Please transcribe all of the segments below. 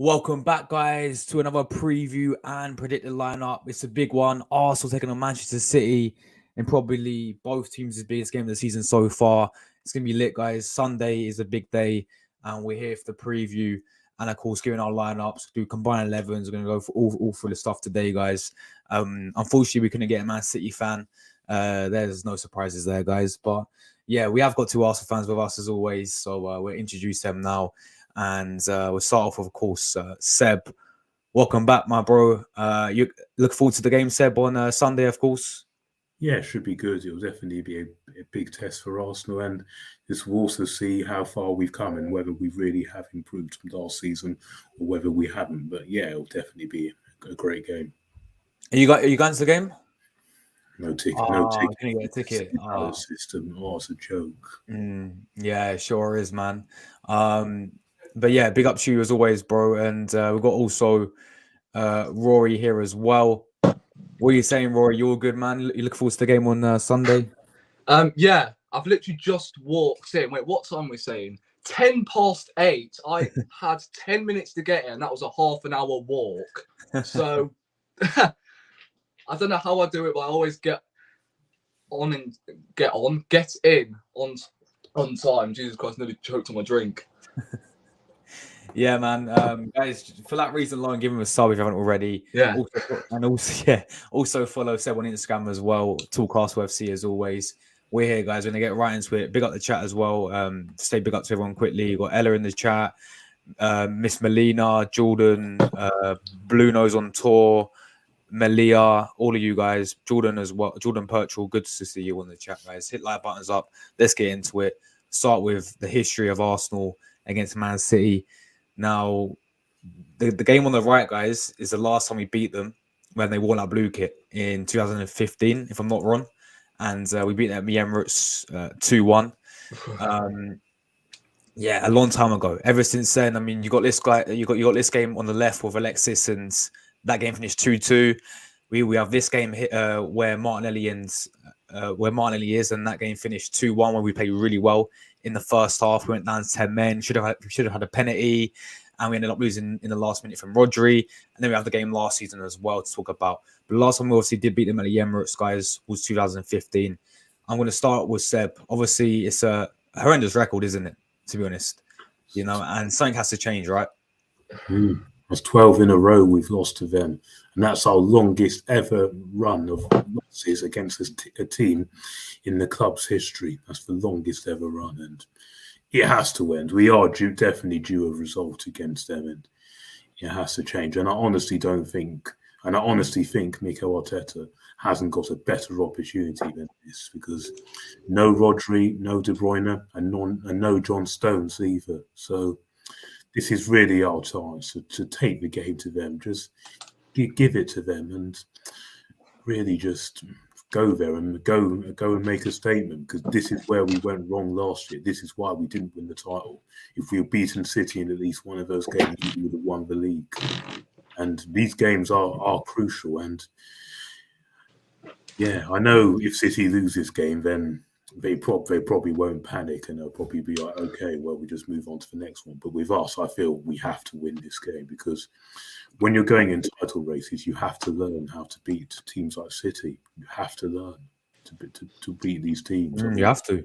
Welcome back, guys, to another preview and predicted lineup. It's a big one. Arsenal taking on Manchester City and probably both teams' biggest game of the season so far. It's going to be lit, guys. Sunday is a big day, and we're here for the preview. And of course, giving our lineups, do combined 11s. We're going to go for all through the stuff today, guys. Unfortunately, we couldn't get a Man City fan. There's no surprises there, guys. But yeah, we have got two Arsenal fans with us as always. So we'll introduce them now. And we'll start off with, of course, Seb. Welcome back, my bro. You look forward to the game, Seb, on Sunday, of course. Yeah, it should be good. It will definitely be a big test for Arsenal, and this will also see how far we've come and whether we really have improved from last season or whether we haven't. But yeah, it'll definitely be a great game. Are you going to the game? No ticket. No ticket. Can you get a ticket? System. Oh, it's a joke. Yeah, it sure is, man. But yeah, big up to you as always, bro. And we've got also Rory here as well. What are you saying, Rory? You all good, man? You look forward to the game on Sunday? Yeah, I've literally just walked in. Wait, what time are we saying? 8:10. I had 10 minutes to get in. That was a half an hour walk. So I don't know how I do it, but I always get in on time. Jesus Christ, nearly choked on my drink. Yeah, man. Guys, for that reason alone, give him a sub if you haven't already. Yeah. Also follow Seb on Instagram as well. Talkcast FC as always. We're here, guys. We're gonna get right into it. Big up the chat as well. Stay big up to everyone quickly. You got Ella in the chat, Miss Melina, Jordan, Blue Nose on tour, Melia, all of you guys, Jordan as well, Jordan Perchel. Good to see you on the chat, guys. Hit like buttons up. Let's get into it. Start with the history of Arsenal against Man City. Now, the game on the right, guys, is the last time we beat them when they wore that blue kit in 2015, if I'm not wrong. And we beat them at the Emirates 2-1. Yeah, a long time ago. Ever since then, I mean, you got this game on the left with Alexis, and that game finished 2-2. We have this game where Martinelli is, and that game finished 2-1, where we played really well in the first half. We went down to 10 men. Should have had a penalty, and we ended up losing in the last minute from Rodri. And then we have the game last season as well to talk about. But the last time we obviously did beat them at the Emirates, guys, was 2015. I'm going to start with Seb. Obviously, it's a horrendous record, isn't it? To be honest, and something has to change, right? That's 12 in a row we've lost to them, and that's our longest ever run of losses against a team in the club's history. That's the longest ever run, and it has to end. We are definitely due a result against them, and it has to change. And I honestly think Mikel Arteta hasn't got a better opportunity than this, because no Rodri, no De Bruyne, and no John Stones either. So this is really our chance to take the game to them. Just give it to them and really just go there and go and make a statement, because this is where we went wrong last year. This is why we didn't win the title. If we had beaten City in at least one of those games, we would have won the league. And these games are crucial. And yeah, I know if City lose this game, then they probably won't panic, and they'll probably be like, okay, well, we just move on to the next one. But with us, I feel we have to win this game, because when you're going in title races, you have to learn how to beat teams like City. You have to learn to beat these teams. You have to.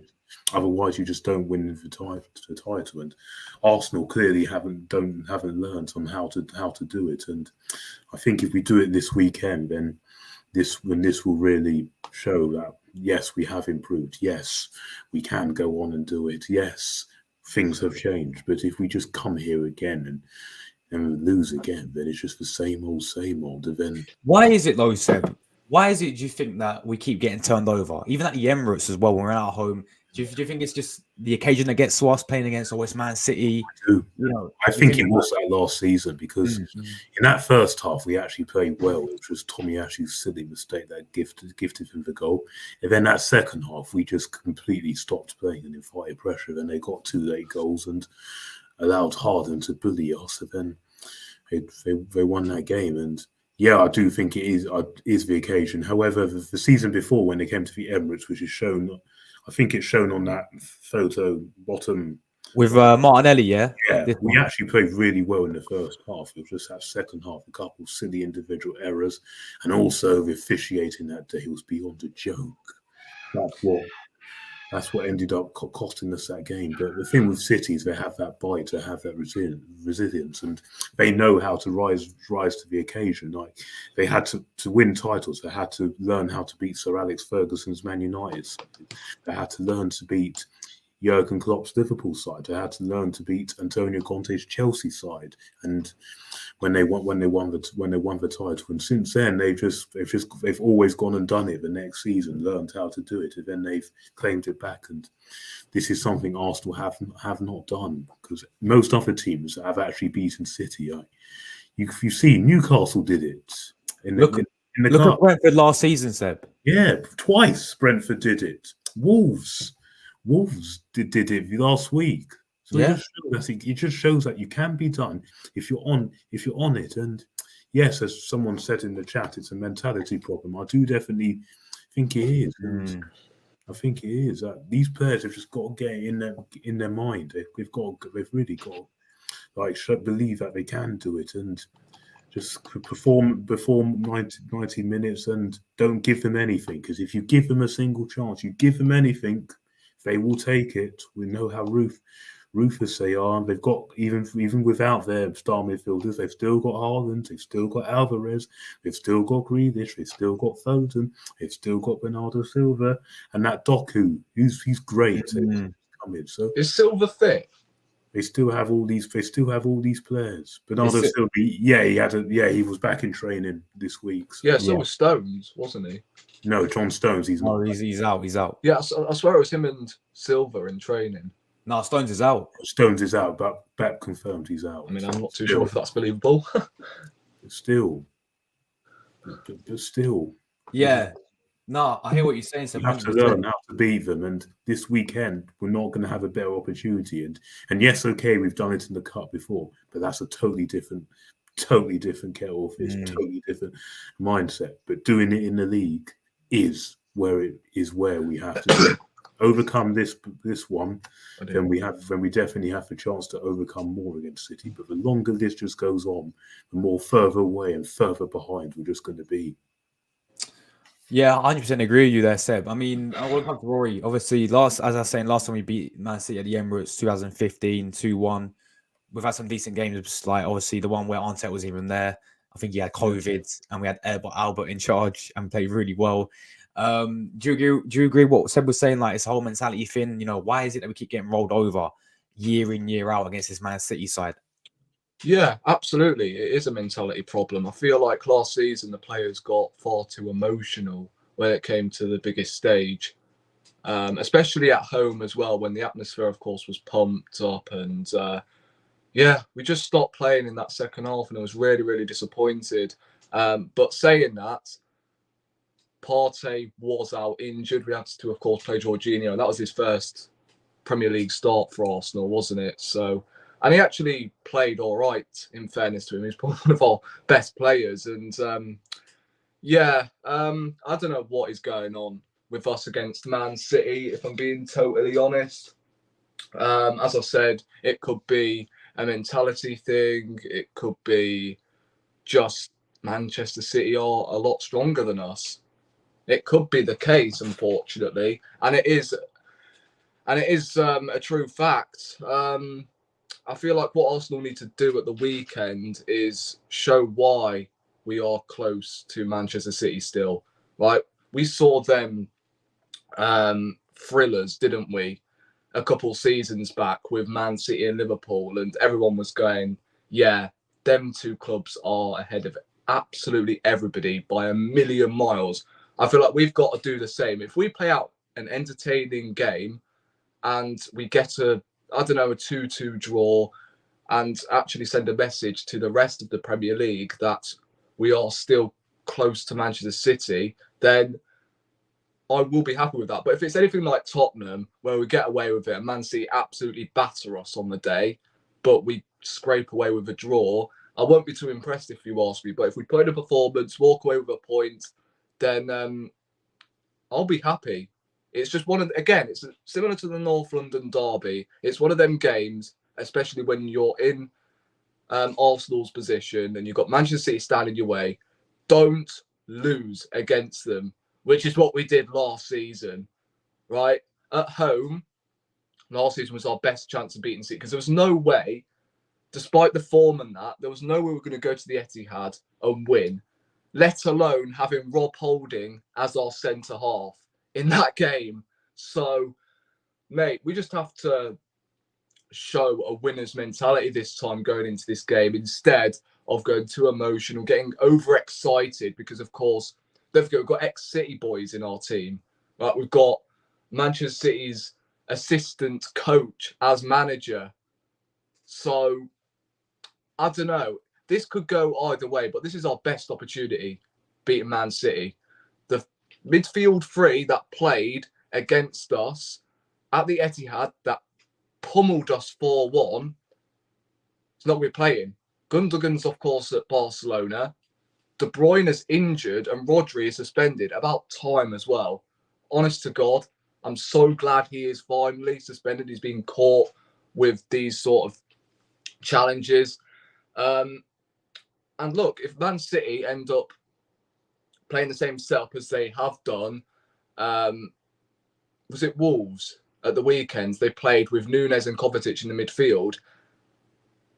Otherwise, you just don't win the title. And Arsenal clearly haven't learned on how to do it. And I think if we do it this weekend, then this will really show that yes, we have improved. Yes, we can go on and do it. Yes, things have changed. But if we just come here again and lose again, then it's just the same old. And then why is it though, Seb? Why is it, do you think, that we keep getting turned over? Even at the Emirates as well, when we're at home. Do you think it's just the occasion that gets to us playing against West Man City? I think it was that last season, because in that first half we actually played well, which was Tommy Ash's silly mistake that gifted him the goal. And then that second half we just completely stopped playing and invited pressure. Then they got 2 late goals and allowed Harden to bully us. And then they won that game. And yeah, I do think it is the occasion. However, the season before, when they came to the Emirates, which is shown, I think it's shown on that photo bottom With Martinelli, yeah? Yeah, This we one. actually played really well in the first half. It was just that second half, a couple of silly individual errors, and also the officiating that day was beyond a joke. That's what ended up costing us that game. But the thing with City is they have that bite, they have that resilience, and they know how to rise to the occasion. Like they had to win titles, they had to learn how to beat Sir Alex Ferguson's Man United side. They had to learn to beat Jurgen Klopp's Liverpool side. They had to learn to beat Antonio Conte's Chelsea side, and when they won the title. And since then, they've always gone and done it. The next season, learned how to do it, and then they've claimed it back. And this is something Arsenal have not done, because most other teams have actually beaten City. You see, Newcastle did it in the Look cup. at Brentford last season, Seb. Yeah, twice Brentford did it. Wolves did it last week. So Yeah. it just shows that you can be done if you're on it. And yes, as someone said in the chat, it's a mentality problem. I do definitely think it is. And I think it is that these players have just got to get in their mind. They've really got to believe that they can do it and just perform 90 minutes and don't give them anything. Because if you give them a single chance, you give them anything, they will take it. We know how ruthless they are. They've got even without their star midfielders, they've still got Haaland, they've still got Alvarez, they've still got Grealish, they've still got Foden, they've still got Bernardo Silva, and that Doku, he's great. Coming. So is Silva fit? They still have all these. Players. Bernardo Silva, he was back in training this week. So. Yeah, so was Stones, wasn't he? No, John Stones. He's not. He's out. He's out. Yeah, I swear it was him and Silva in training. No, Stones is out. Stones is out, but Pep confirmed he's out. I mean, I'm not too sure if that's believable. But still. Yeah. No, I hear what you're saying. You have to learn how to beat them, and this weekend we're not going to have a better opportunity. And yes, okay, we've done it in the cup before, but that's a totally different kettle of fish, totally different mindset. But doing it in the league is where we have to overcome this one. Then we definitely have the chance to overcome more against City. But the longer this just goes on, the more further away and further behind we're just going to be. Yeah, 100% agree with you there, Seb. I mean, I want to come to Rory. Obviously, last time we beat Man City at the Emirates, 2015, 2-1. We've had some decent games, like obviously the one where Arteta was even there. I think he had COVID, and we had Albert in charge and played really well. Do you agree what Seb was saying? Like, it's a whole mentality thing. You know, why is it that we keep getting rolled over year in, year out against this Man City side? Yeah, absolutely. It is a mentality problem. I feel like last season the players got far too emotional when it came to the biggest stage, especially at home as well, when the atmosphere, of course, was pumped up. And we just stopped playing in that second half, and I was really, really disappointed. But saying that, Partey was out injured. We had to, of course, play Jorginho, and that was his first Premier League start for Arsenal, wasn't it? So. And he actually played all right, in fairness to him. He's probably one of our best players. And I don't know what is going on with us against Man City, if I'm being totally honest. As I said, it could be a mentality thing. It could be just Manchester City are a lot stronger than us. It could be the case, unfortunately. And it is a true fact. I feel like what Arsenal need to do at the weekend is show why we are close to Manchester City still. Like, we saw them thrillers, didn't we, a couple seasons back with Man City and Liverpool, and everyone was going, yeah, them two clubs are ahead of absolutely everybody by a million miles. I feel like we've got to do the same. If we play out an entertaining game and we get a 2-2 draw and actually send a message to the rest of the Premier League that we are still close to Manchester City, then I will be happy with that. But if it's anything like Tottenham, where we get away with it and Man City absolutely batter us on the day, but we scrape away with a draw, I won't be too impressed if you ask me. But if we put in a performance, walk away with a point, then I'll be happy. It's just it's similar to the North London derby. It's one of them games, especially when you're in Arsenal's position and you've got Manchester City standing your way. Don't lose against them, which is what we did last season, right? At home, last season was our best chance of beating City because there was no way, despite the form and that, there was no way we were going to go to the Etihad and win, let alone having Rob Holding as our centre half in that game. So, mate, we just have to show a winner's mentality this time going into this game instead of going too emotional, getting overexcited because, of course, we've got ex-City boys in our team. Right? We've got Manchester City's assistant coach as manager. So, I don't know. This could go either way, but this is our best opportunity, beating Man City. The midfield three that played against us at the Etihad, that pummeled us 4-1, it's not going to be playing. Gundogan's, of course, at Barcelona. De Bruyne is injured and Rodri is suspended. About time as well. Honest to God, I'm so glad he is finally suspended. He's been caught with these sort of challenges. And look, if Man City end up playing the same setup as they have done, was it Wolves at the weekends? They played with Nunes and Kovacic in the midfield.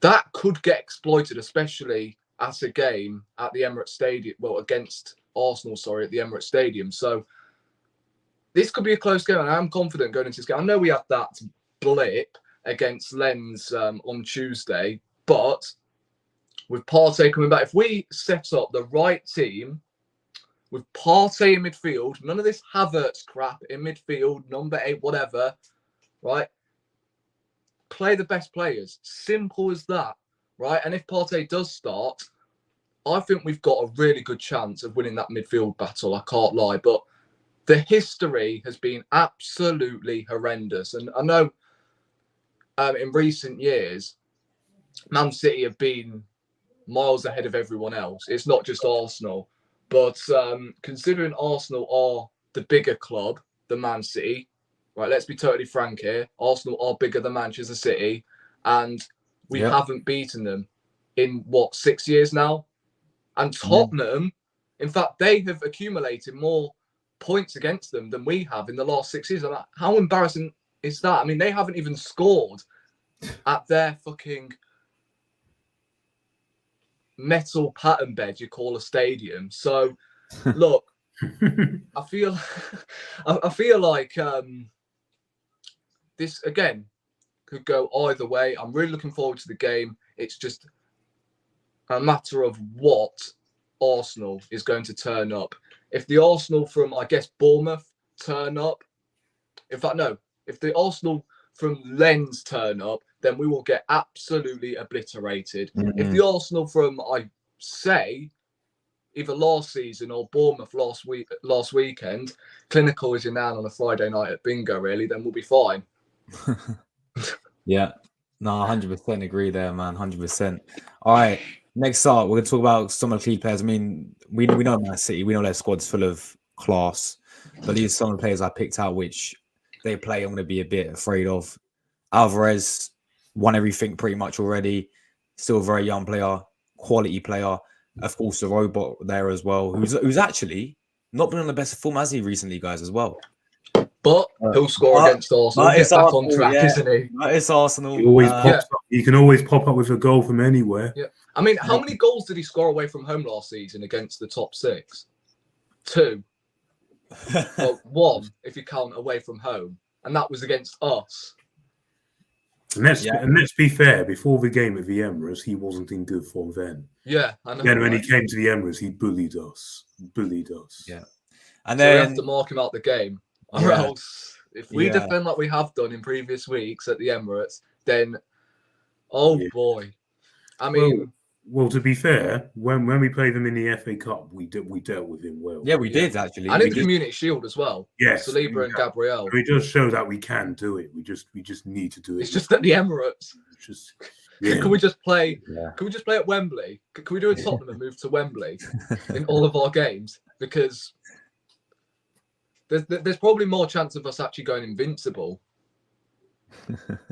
That could get exploited, especially at a game at the Emirates Stadium. Well, against Arsenal, at the Emirates Stadium. So this could be a close game, and I'm confident going into this game. I know we had that blip against Lens on Tuesday, but with Partey coming back, if we set up the right team with Partey in midfield, none of this Havertz crap in midfield, number 8, whatever, right? Play the best players. Simple as that, right? And if Partey does start, I think we've got a really good chance of winning that midfield battle. I can't lie, but the history has been absolutely horrendous. And I know in recent years, Man City have been miles ahead of everyone else. It's not just Arsenal. But considering Arsenal are the bigger club than Man City, right, let's be totally frank here. Arsenal are bigger than Manchester City, and we haven't beaten them in, 6 years now? And Tottenham, in fact, they have accumulated more points against them than we have in the last 6 years. Like, how embarrassing is that? I mean, they haven't even scored at their fucking metal pattern bed you call a stadium. So, look, I feel like this again could go either way. I'm really looking forward to the game. It's just a matter of what Arsenal is going to turn up. If the Arsenal from, I guess, Bournemouth turn up, if the Arsenal from Lens turn up, then we will get absolutely obliterated. If the Arsenal from, I say, either last season or Bournemouth last weekend, clinical is your nan on a Friday night at bingo, really, then we'll be fine. Yeah. No, 100% agree there, man. 100%. All right. Next up, we're going to talk about some of the key players. I mean, we know Man City. We know their squad's full of class. But these are some of the players I picked out which they play I'm going to be a bit afraid of. Alvarez won everything pretty much already. Still a very young player, quality player. Of course, the robot there as well, who's actually not been on the best form, has he, recently, guys, as well? But he'll score against Arsenal. Get back on track, isn't he? It's Arsenal. He always pops up. He can always pop up with a goal from anywhere. Yeah. I mean, how many goals did he score away from home last season against the top 6? 2. Well, 1 if you count away from home, and that was against us. And let's be fair. Before the game at the Emirates, he wasn't in good form then. Yeah, I know. Then when he came to the Emirates, he bullied us. Yeah, and so then we have to mark him out the game. Or else, if we defend like we have done in previous weeks at the Emirates, then boy. I mean, well, to be fair, when we played them in the FA Cup, we dealt with him well. Yeah, we did actually. And in the Community Shield as well. Yes, Saliba and Gabriel. It does show that we can do it. We just need to do it. It's just at the Emirates. Can we just play? Yeah. Can we just play at Wembley? Can we do a Tottenham and move to Wembley in all of our games? Because there's probably more chance of us actually going invincible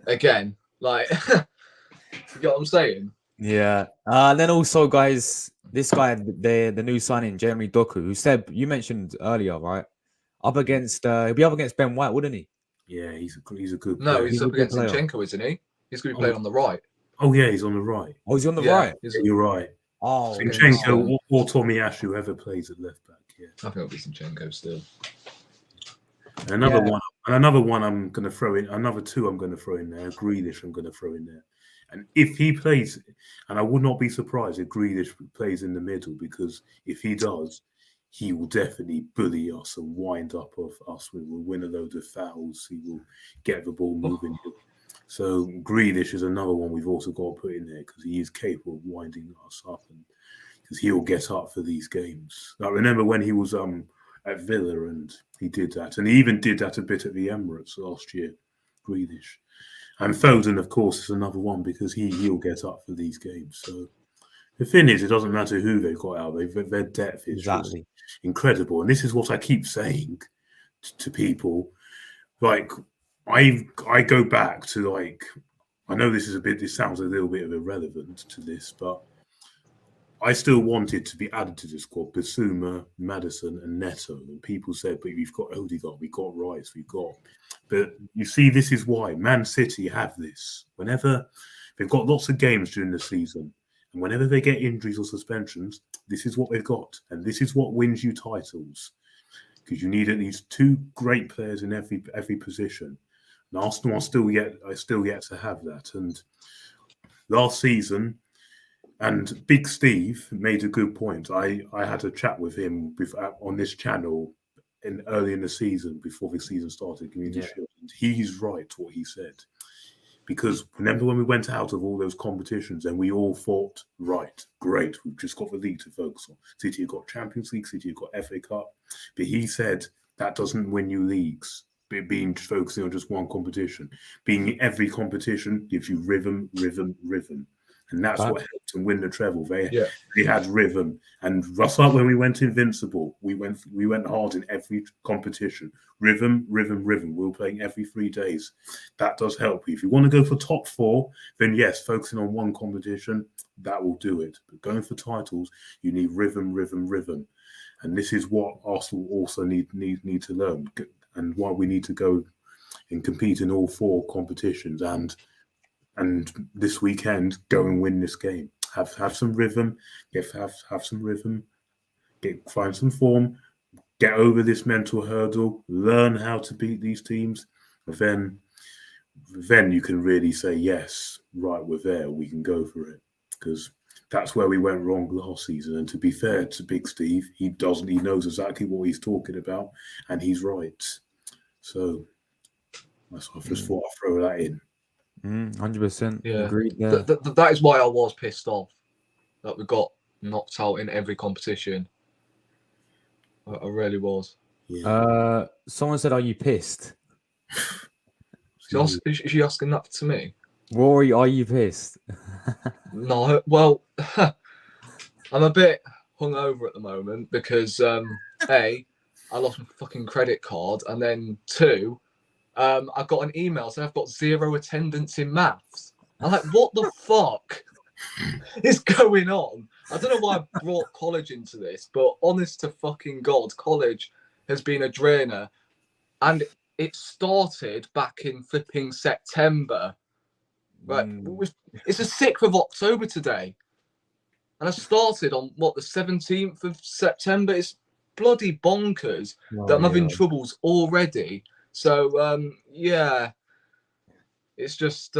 again. Like, you get what I'm saying? Yeah. And then also, guys, this guy, the new signing, Jeremy Doku, who said you mentioned earlier, right? Up against, he'll be up against Ben White, wouldn't he? Yeah, he's a good No, player. he's He's a up good against player. Zinchenko, isn't he? He's going to be playing on the right. Oh yeah, he's on the right. Oh, he's on the Yeah, right. You're right. Oh, Against, Zinchenko or Tomiyasu, whoever plays at left back. Yeah. I think it'll be Zinchenko still. And another one I'm going to throw in. Another two I'm going to throw in there. Grealish I'm going to throw in there. And if he plays, and I would not be surprised if Grealish plays in the middle, because if he does, he will definitely bully us and wind up of us. We will win a load of fouls. He will get the ball moving. So Grealish is another one we've also got to put in there because he is capable of winding us up, and because he'll get up for these games. I remember when he was at Villa and he did that, and he even did that a bit at the Emirates last year. Grealish. And Foden, of course, is another one because he'll get up for these games. So the thing is, it doesn't matter who they've got out. Their depth is just incredible. And this is what I keep saying to people. Like, I go back to, like, I know this sounds a little bit of irrelevant to this, but I still wanted to be added to the squad. Bissouma, Maddison, and Neto. And people said, but we've got Odegaard, we've got Rice, But you see, this is why Man City have this. Whenever they've got lots of games during the season, and whenever they get injuries or suspensions, this is what they've got. And this is what wins you titles. Because you need at least two great players in every position. And Arsenal are still yet to have that. And last season, and Big Steve made a good point. I had a chat with him on this channel early in the season, before the season started, Community Shield. And he's right what he said. Because remember when we went out of all those competitions and we all thought, right, great, we've just got the league to focus on. City have got Champions League, City have got FA Cup. But he said that doesn't win you leagues. Being focusing on just one competition. Being in every competition gives you rhythm. And that's what helped them win the treble. They had rhythm. And just like when we went Invincible, we went hard in every competition. Rhythm. We were playing every 3 days. That does help you. If you want to go for top 4, then yes, focusing on one competition, that will do it. But going for titles, you need rhythm. And this is what Arsenal also need to learn, and why we need to go and compete in all 4 competitions. And this weekend, go and win this game. Have some rhythm. Have some rhythm. Find some form. Get over this mental hurdle. Learn how to beat these teams. Then you can really say, yes, right, we're there. We can go for it. Because that's where we went wrong last season. And to be fair to Big Steve, he knows exactly what he's talking about, and he's right. So that's why I just thought I'd throw that in. 100%. Yeah. Agreed there. That is why I was pissed off that we got knocked out in every competition. I really was. Yeah. Someone said, "Are you pissed?" Is she asking that to me? Rory, are you pissed? No. Well, I'm a bit hungover at the moment because A, I lost my fucking credit card, and then 2, I got an email saying I've got 0 attendance in maths. I'm like, what the fuck is going on? I don't know why I brought college into this, but honest to fucking God, college has been a drainer. And it started back in flipping September. Right? It's the 6th of October today. And I started on, the 17th of September? It's bloody bonkers that I'm having troubles already. So, yeah, it's just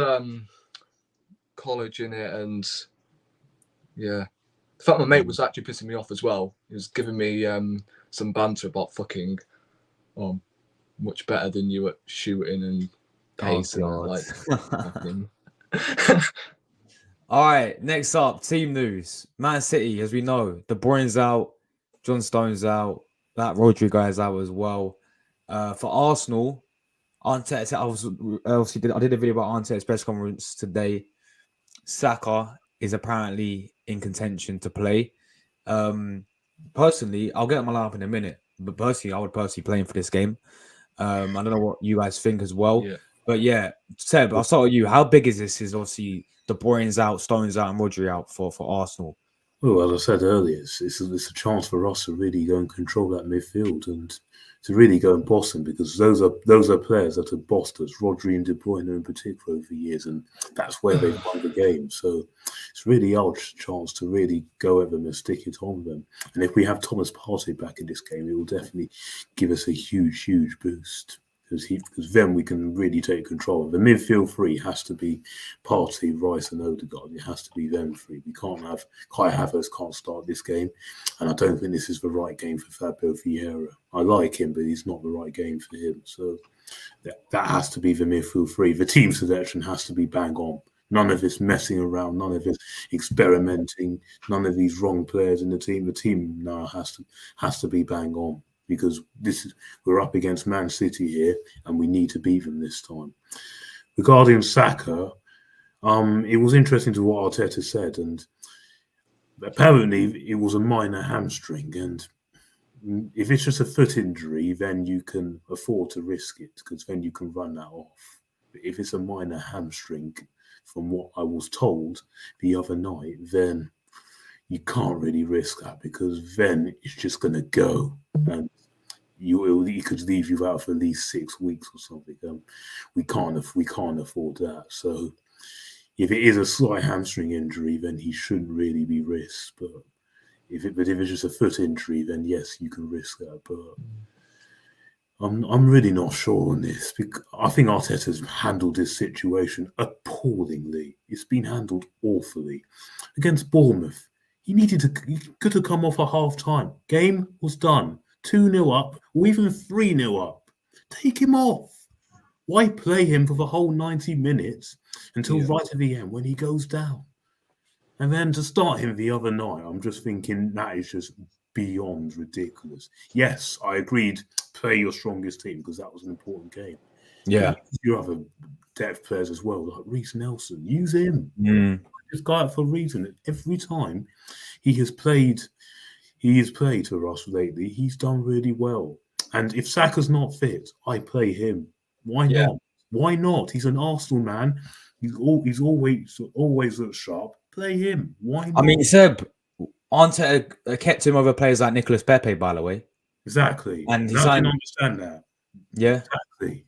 college in it, and yeah. The fact my mate was actually pissing me off as well. He was giving me some banter about fucking much better than you at shooting and pace and like. All right, next up, team news. Man City, as we know, De Bruyne's out, John Stone's out, that Rodri guy's out as well. For Arsenal, Arteta, I did a video about Arteta's press conference today. Saka is apparently in contention to play. Personally, I'll get on my line up in a minute, but personally, I would personally play him for this game. I don't know what you guys think as well. Yeah. But yeah, Seb, I'll start with you. How big is this? Is obviously De Bruyne's out, Stones out, and Rodri out for Arsenal. Well, as I said earlier, it's a chance for us to really go and control that midfield and to really go and boss them, because those are players that have bossed us, Rodri and De Bruyne in particular, over the years, and that's where they've won the game. So it's really our chance to really go at them and stick it on them. And if we have Thomas Partey back in this game, it will definitely give us a huge, huge boost. Because then we can really take control. The midfield three has to be Partey, Rice, and Odegaard. It has to be them three. We can't have Kai Havertz can't start this game, and I don't think this is the right game for Fabio Vieira. I like him, but he's not the right game for him. So that has to be the midfield three. The team selection has to be bang on. None of this messing around, none of this experimenting, none of these wrong players in the team. The team now has to be bang on, because we're up against Man City here, and we need to beat them this time. Regarding Saka, it was interesting to what Arteta said, and apparently it was a minor hamstring, and if it's just a foot injury, then you can afford to risk it, because then you can run that off. But if it's a minor hamstring, from what I was told the other night, then you can't really risk that, because then it's just going to go, and you could leave you out for at least 6 weeks or something. We can't afford that. So if it is a slight hamstring injury, then he shouldn't really be risked. But if it's just a foot injury, then yes, you can risk that. But I'm really not sure on this, because I think Arteta's handled this situation appallingly. It's been handled awfully. Against Bournemouth, he could have come off at half time. Game was done. 2-0 up, or even 3-0 up. Take him off. Why play him for the whole 90 minutes until right at the end when he goes down? And then to start him the other night, I'm just thinking that is just beyond ridiculous. Yes, I agreed, play your strongest team, because that was an important game. Yeah. You have other depth players as well, like Reece Nelson. Use him. This guy out for a reason. Every time he has played for us lately, he's done really well. And if Saka's not fit, I play him. Why not? Why not? He's an Arsenal man. He's always looks sharp. Play him. Why not? I mean, Seb, Arteta kept him over players like Nicolas Pepe, by the way. Exactly. And I didn't understand that. Yeah. Exactly.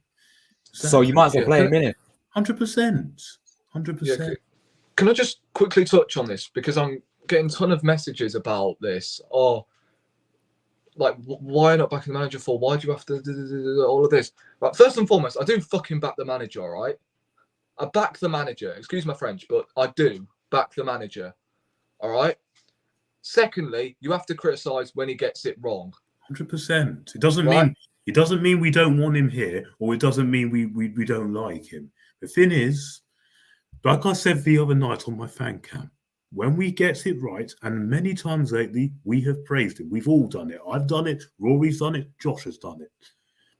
So you might as well play him, innit? 100%. 100%. Can I just quickly touch on this, because I'm getting a ton of messages about this. Like, why not backing the manager for? Why do you have to do all of this? Right, first and foremost, I do fucking back the manager, all right? I back the manager. Excuse my French, but I do back the manager, all right? Secondly, you have to criticise when he gets it wrong. 100%. It doesn't mean we don't want him here, or it doesn't mean we don't like him. The thing is, like I said the other night on my fan cam, when we get it right, and many times lately, we have praised him. We've all done it. I've done it. Rory's done it. Josh has done it.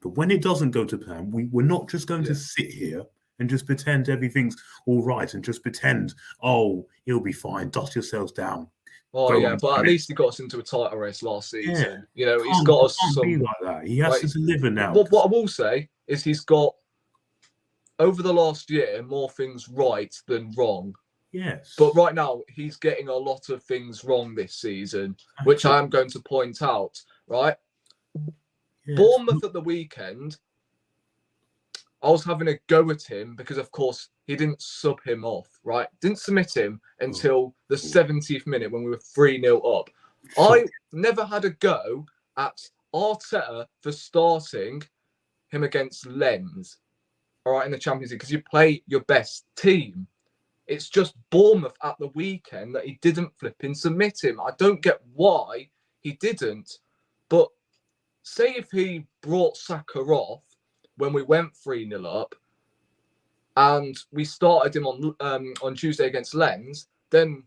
But when it doesn't go to plan, we're not just going to sit here and just pretend everything's all right and just pretend, oh, he'll be fine. Dust yourselves down. Oh, yeah, but at least he got us into a title race last season. Yeah. You know, he's got us some... some... like that. He has to deliver now. What I will say is he's got, over the last year, more things right than wrong. Yes. But right now, he's getting a lot of things wrong this season, which I am going to point out, right? Yes. Bournemouth at the weekend, I was having a go at him because, of course, he didn't sub him off, right? Didn't submit him until the 70th minute when we were 3-0 up. I never had a go at Arteta for starting him against Lens, all right, in the Champions League, because you play your best team. It's just Bournemouth at the weekend that he didn't flipping submit him. I don't get why he didn't. But say if he brought Saka off when we went 3-0 up and we started him on Tuesday against Lens, then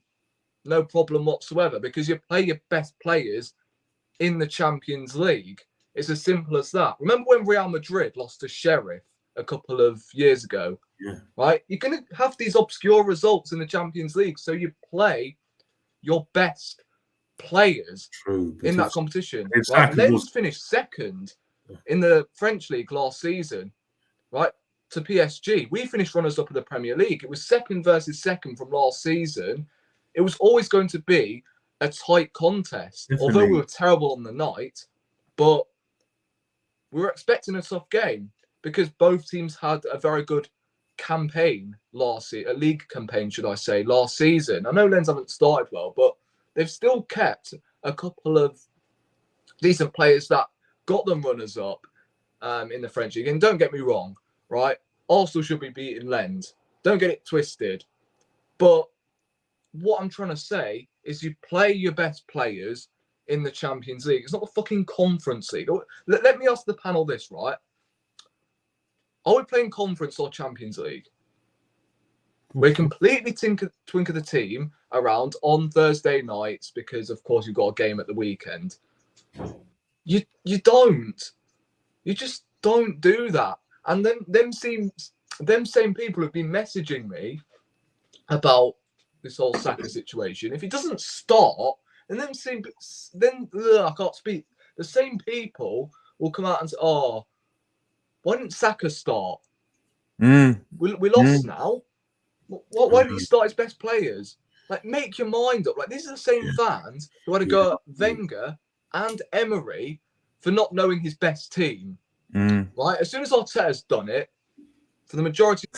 no problem whatsoever, because you play your best players in the Champions League. It's as simple as that. Remember when Real Madrid lost to Sheriff a couple of years ago? Yeah. Right? You're going to have these obscure results in the Champions League, so you play your best players True. in that competition. if Right? Saka Lens was- finished second in the French league last season, right? To PSG. We finished runners-up of the Premier League. It was second versus second from last season. It was always going to be a tight contest, although we Definitely. were terrible on the night. But we were expecting a tough game because both teams had a very good campaign last season, a league campaign, should I say, last season. I know Lens haven't started well, but they've still kept a couple of decent players that got them runners up in the French league. And don't get me wrong, right? Arsenal should be beating Lens. Don't get it twisted. But what I'm trying to say is you play your best players in the Champions League. It's not the fucking Conference League. Let me ask the panel this, right? Are we playing Conference or Champions League? We completely twinker the team around on Thursday nights because, of course, you've got a game at the weekend. You don't. You just don't do that. And then them same people have been messaging me about this whole Saka situation. If he doesn't start, and I can't speak. The same people will come out and say, "Oh, why didn't Saka start? We lost now. Why didn't he start his best players? Like, make your mind up. Like, these are the same fans who had to go at Wenger and Emery for not knowing his best team. Right? As soon as Arteta's done it, for the majority,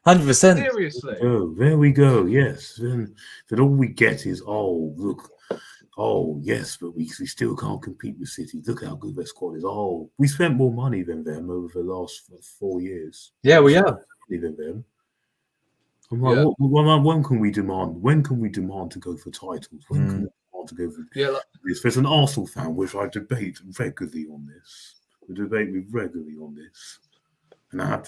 100%. seriously. Oh, there we go. Yes. Then all we get is, oh, look. Oh, yes, but we still can't compete with City. Look how good their squad is. Oh, we spent more money than them over the last 4 years. Yeah, we have. Than them. I'm like, when can we demand? When can we demand to go for titles? When can we demand to go for this? There's an Arsenal fan which I debate regularly on this. We debate regularly on this,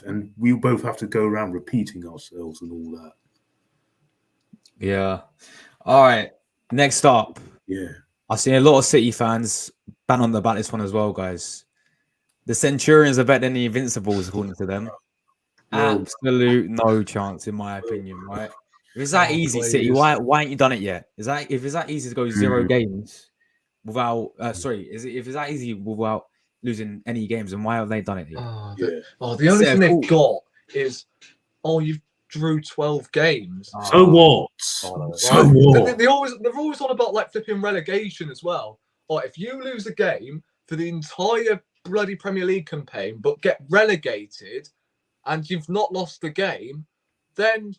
and we both have to go around repeating ourselves and all that. Yeah. All right. Next up. Yeah. I've seen a lot of City fans ban on about this one as well, guys. The Centurions are better than the Invincibles, according to them. Absolute no chance, in my opinion, right? If it's that easy, please. City, why ain't you done it yet? If it's that easy to go 0 games without if it's that easy without losing any games, then why have they done it yet? The only thing they've got is, you drew 12 games. So what? So what? They're always on about like flipping relegation as well. Or if you lose a game for the entire bloody Premier League campaign, but get relegated, and you've not lost the game, then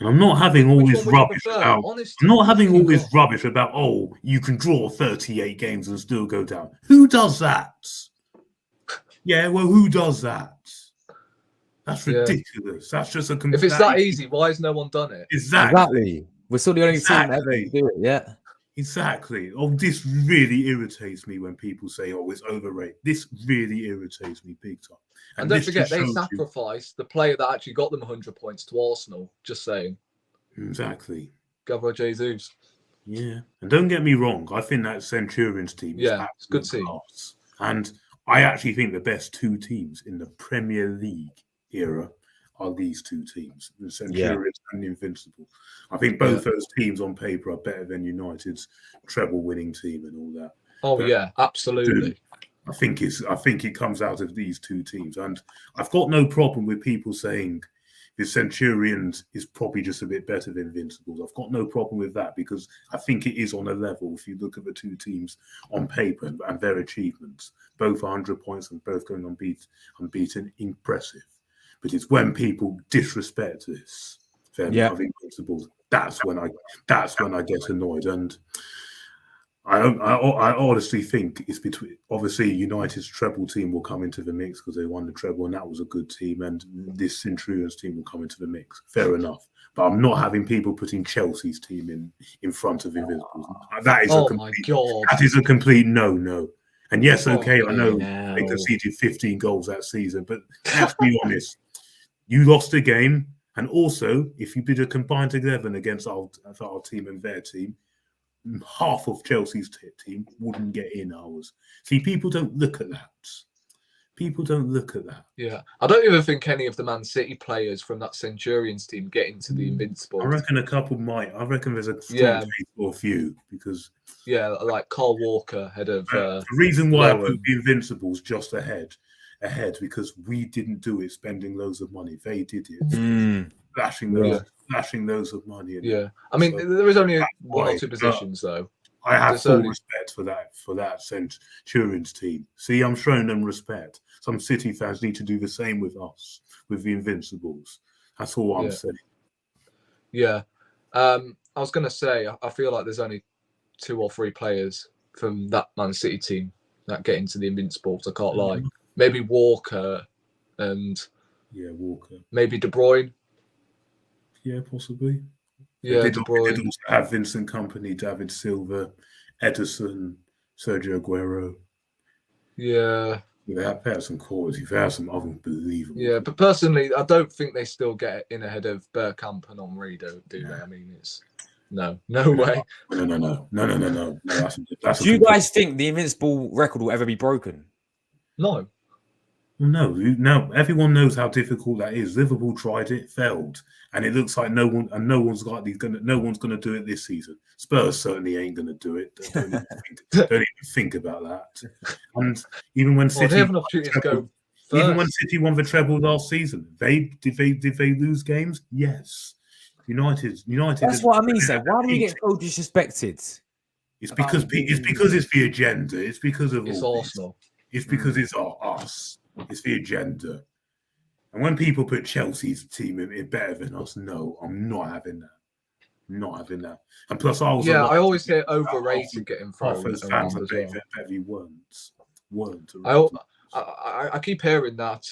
I'm not having all this rubbish about. Honestly, I'm not having all this rubbish about. Oh, you can draw 38 games and still go down. Who does that? Yeah, well, who does that? That's ridiculous. That's just a. If it's that easy, why has no one done it? Exactly. We're still the only team ever to do it. Yeah. Exactly. Oh, this really irritates me when people say, "Oh, it's overrated." This really irritates me big time. And don't forget, they sacrificed the player that actually got them 100 points to Arsenal. Just saying. Exactly. Gabriel Jesus. Yeah. And don't get me wrong. I think that Centurions team is it's a good team. And I actually think the best two teams in the Premier League era are these two teams, the Centurions and the Invincibles. I think both those teams on paper are better than United's treble-winning team and all that. Oh, but, absolutely. I think it comes out of these two teams, and I've got no problem with people saying the Centurions is probably just a bit better than Invincibles. I've got no problem with that because I think it is on a level. If you look at the two teams on paper and their achievements, both 100 points and both going unbeaten, impressive. But it's when people disrespect this, of Invincibles. That's when I get annoyed, and I honestly think it's between. Obviously, United's treble team will come into the mix because they won the treble, and that was a good team. And this Centurions team will come into the mix. Fair enough, but I'm not having people putting Chelsea's team in front of Invincibles. That is a complete no. And yes, okay, I know they conceded 15 goals that season, but let's be honest. You lost a game, and also if you did a combined 11 against our team and their team, half of Chelsea's team wouldn't get in ours. See, people don't look at that. People don't look at that. Yeah, I don't even think any of the Man City players from that Centurions team get into the Invincibles. I reckon a couple might. I reckon there's a strong Yeah. case for a few because like Carl Walker, head of. the reason why I Lowen. put the Invincibles just ahead because we didn't do it spending loads of money. They did it, flashing loads of money. Yeah, I mean, there is only one or why, two positions though. I have There's full only- respect for that Centurions team. See, I'm showing them respect. Some City fans need to do the same with us, with the Invincibles. That's all I'm saying. Yeah, I was gonna say I feel like there's only 2 or 3 players from that Man City team that get into the Invincibles. I can't lie. Maybe Walker and Walker. maybe De Bruyne. Yeah, possibly. Yeah, They De did Bruyne. also have Vincent Kompany, David Silva, Edison, Sergio Aguero. Yeah. They had some quality. They had some unbelievable. Yeah, but personally, I don't think they still get in ahead of Bergkamp and Henry, do they? I mean, it's no way. No. That's Do you guys think the Invincible record will ever be broken? No. No. Everyone knows how difficult that is. Liverpool tried it, failed, and it looks like no one's gonna do it this season. Spurs certainly ain't gonna do it. Don't even think about that. And even when City, they have an opportunity to go first. Even when City won the treble last season, did they lose games? Yes. United. That's what I mean, sir. Why do we get so disrespected? It's because it's the agenda. It's because of It's all Arsenal. This. It's because it's us. It's the agenda. And when people put Chelsea's team in better than us, no, I'm not having that. Not having that. And plus, I always hear overrated getting thrown those around fans as are well. very weren't. I keep hearing that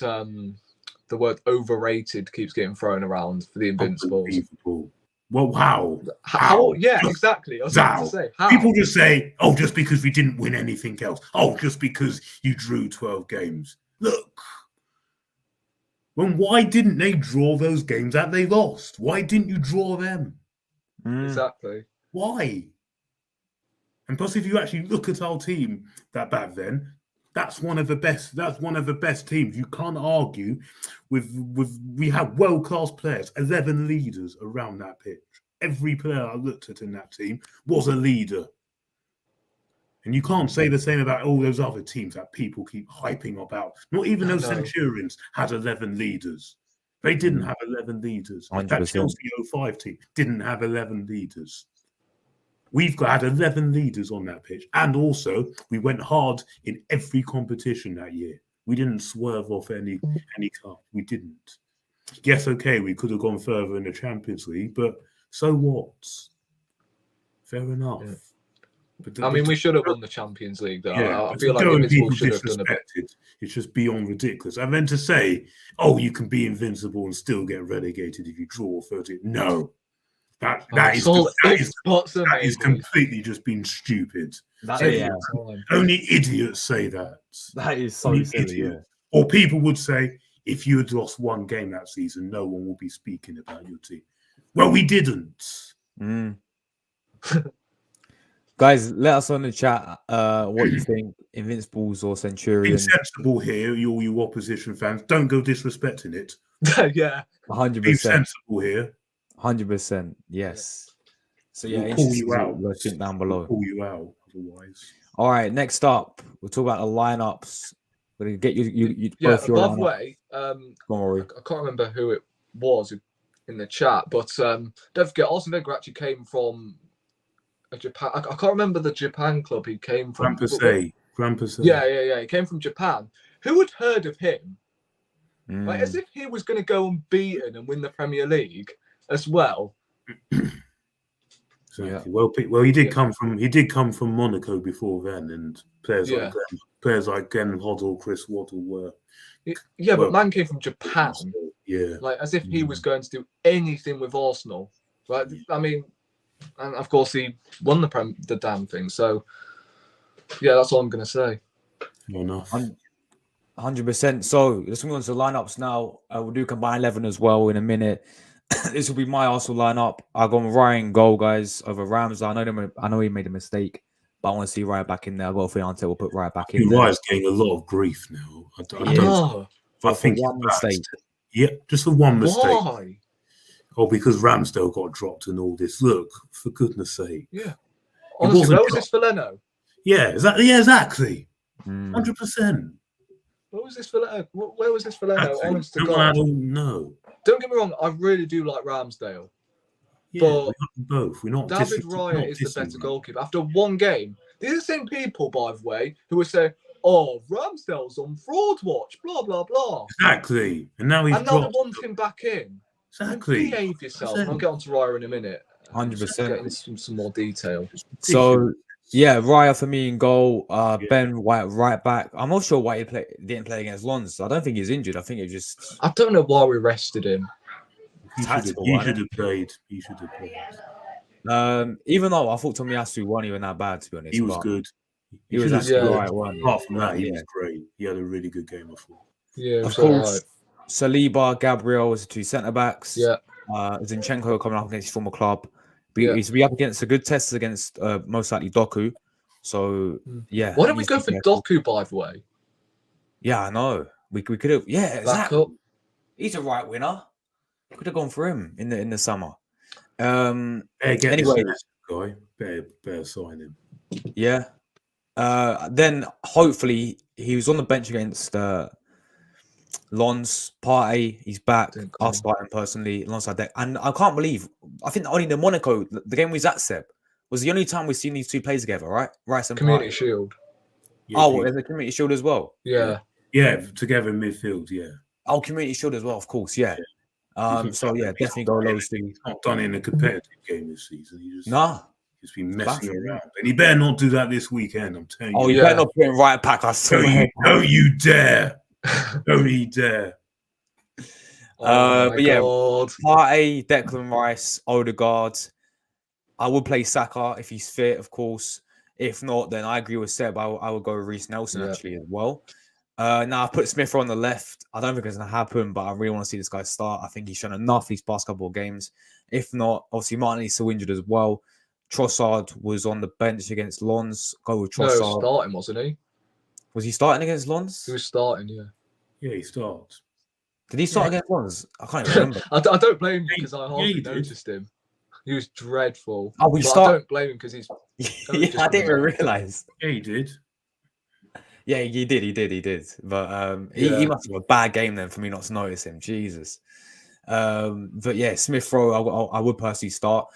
the word overrated keeps getting thrown around for the Invincibles. Unbelievable. Well, how? How? Yeah, exactly. I was about to say, how? People just say, "Oh, just because we didn't win anything else. Oh, just because you drew 12 games." Look. Well, why didn't they draw those games that they lost? Why didn't you draw them? Exactly. Why? And plus, if you actually look at our team that back then, that's one of the best. That's one of the best teams. You can't argue with. We have world-class players, 11 leaders around that pitch. Every player I looked at in that team was a leader. And you can't say the same about all those other teams that people keep hyping about. Not even those Centurions had 11 leaders. They didn't have 11 leaders. 100%. That Chelsea 05 team didn't have 11 leaders. We've had 11 leaders on that pitch. And also, we went hard in every competition that year. We didn't swerve off any cup. We didn't. Yes, okay, we could have gone further in the Champions League, but so what? Fair enough. Yeah. But I mean, we should have won the Champions League, though. Yeah, I feel like Invincible should have done a bit. It's just beyond ridiculous. And then to say, "Oh, you can be invincible and still get relegated if you draw 30," no, that is completely just been stupid. Only idiots say that. That is so silly. Yeah. Or people would say, if you had lost one game that season, no one will be speaking about your team. Well, we didn't. Guys, let us on the chat what you think, Invincibles or Centurions. Be sensible here, all you opposition fans. Don't go disrespecting it. Yeah. 100%. Be sensible here. 100%. Yes. So yeah, we'll call you out. Link down below. We'll call you out otherwise. All right, next up, we'll talk about the lineups. We're gonna get you both your above lineup. Way. Go on, Rory. I can't remember who it was in the chat, but don't forget, Arsene Wenger actually came from Japan. I can't remember the Japan club he came from. Grampus. Yeah. He came from Japan. Who had heard of him? Like, as if he was going to go unbeaten and win the Premier League as well. Exactly. Yeah. Well, he did come from Monaco before then, and players like Glenn Hoddle, Chris Waddle were. But man came from Japan. Yeah, like as if he was going to do anything with Arsenal. Right? I mean, and of course he won the damn thing. So yeah, that's all I'm going to say. Fair enough. 100%. So let's move on to the lineups now. We'll do combined 11 as well in a minute. This will be my Arsenal lineup. I got Ryan goal, guys, over Ramsey. I know he made a mistake, but I want to see Raya back in there. I got a feeling Ante will put Raya back in You're there. right, is getting a lot of grief now. I He don't. is. No. I For think one mistake. Yeah, just for one mistake. Why? Oh, because Ramsdale got dropped and all this. Look, for goodness sake. Yeah. Honestly, wasn't where was this for Leno? Yeah, exactly. Yeah, exactly. Mm. 100%. Where was this for Leno? Where was this for Leno? Exactly. Honest to No, God. I don't know. Don't get me wrong, I really do like Ramsdale. Yeah, But we got them both. We're not David dissing- Raya not is the dissing better them. goalkeeper. After one game, these are the same people, by the way, who were saying, "Oh, Ramsdale's on fraud watch," blah blah blah. Exactly. And now he's And now they dropped. want him back in. Exactly. Behave yourself. And I'll get on to Raya in a minute. 100%. Get into some more detail. So yeah, Raya for me in goal. Yeah. Ben White right back. I'm not sure why didn't play against Lons. I don't think he's injured. I think it just I don't know why we rested him. He tactical, should have played. He should have played. even though I thought Tomiyasu wasn't even that bad, to be honest. He was but good. He was should have actually Yeah. alright, wasn't he? Apart from that, he Yeah. was great. He had a really good game, I thought. Yeah, it Of was course, alright. Saliba, Gabriel was the two centre backs. Yeah. Zinchenko coming up against his former club. Yeah. He's be up against a good test against most likely Doku. So yeah. Why don't we he's go for careful. Doku, by the way? Yeah, I know. We could have. Yeah, Back exactly. up. He's a right winner. Could have gone for him in the summer. Better get Anyway, this guy. Better sign him. yeah. Then hopefully he was on the bench against Lons Partey. He's back. Didn't I'll come. start him personally alongside that. And I can't believe. I think only the Monaco, the game we was at Seb, was the only time we've seen these two play together, right? Rice and Community Partey. Shield. Yeah, Oh, there's a Community Shield as well. Yeah. yeah, together in midfield. Yeah. Oh, Community Shield as well, of course. Yeah. So yeah, definitely go those two. He's not done in a competitive game this season. He's been messing Baffling. around, and he better not do that this weekend. I'm telling Oh, you. you better not put him right back. I Don't swear. you dare! Don't you dare! But yeah, God. Partey, Declan Rice, Odegaard. I would play Saka if he's fit, of course. If not, then I agree with Seb. I would go with Reece Nelson Yeah. actually as well. Now I put Smith on the left. I don't think it's gonna happen, but I really want to see this guy start. I think he's shown enough these past couple of games. If not, obviously Martin is still injured as well. Trossard was on the bench against Lons. Go with No, he was Trossard. starting, wasn't he? Was he starting against Lons? He was starting, yeah. Yeah, he starts. Did he start against Lons? I can't even remember. I don't blame him Yeah, because I yeah, hardly he did. noticed him. He was dreadful. Oh, we But I start. don't blame him because he's. Yeah, I didn't even realize. Yeah, he did. Yeah, he did. But he Yeah. must have a bad game then for me not to notice him. Jesus. But yeah, Smith Rowe, I would personally start.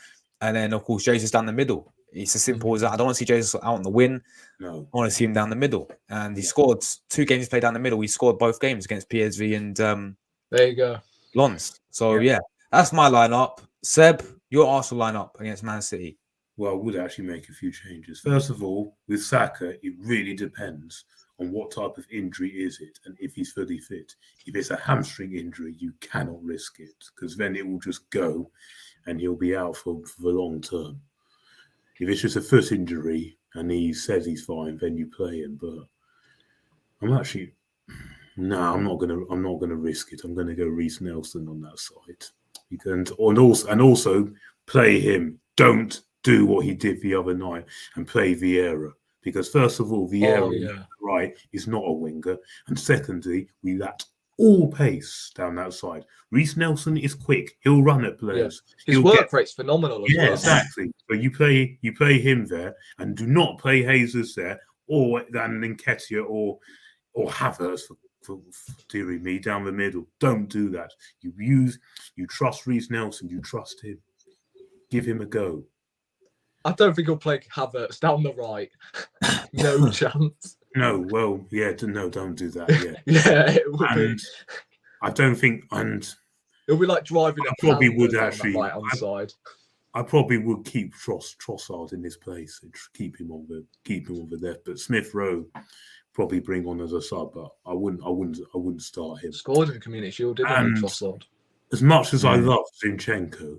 And then, of course, Jesus down the middle. It's as simple as that. I don't want to see Jesus out on the win. No. I want to see him down the middle. And he scored 2 games played down the middle. He scored both games against PSV and There you go. Lons. So, yeah, that's my lineup. Seb, your Arsenal lineup against Man City. Well, I would actually make a few changes. First of all, with Saka, it really depends on what type of injury is it and if he's fully fit. If it's a hamstring injury, you cannot risk it because then it will just go and he'll be out for the long term. If it's just a foot injury and he says he's fine, then you play him. But I'm not gonna risk it. I'm gonna go Reece Nelson on that side. You can also play him. Don't do what he did the other night and play Vieira. Because first of all, Vieira right is not a winger. And secondly, we lacked all pace down that side. Reece Nelson is quick. He'll run at players. His work rate's phenomenal as well. Exactly. But you play him there and do not play Jesus there or then Nketiah or Havertz for dearie me down the middle. Don't do that. You trust Reece Nelson. You trust him. Give him a go. I don't think he'll play Havertz down the right. No chance. No, well, yeah, no, don't do that. Yeah, Yeah, it would be. I don't think, and It'll be like driving. I probably would down actually. the right-hand side. I probably would keep Trossard in this place and keep him on the left. But Smith Rowe probably bring on as a sub, but I wouldn't start him. Scored in the Community Shield, didn't he, Trossard? As much as I love Zinchenko,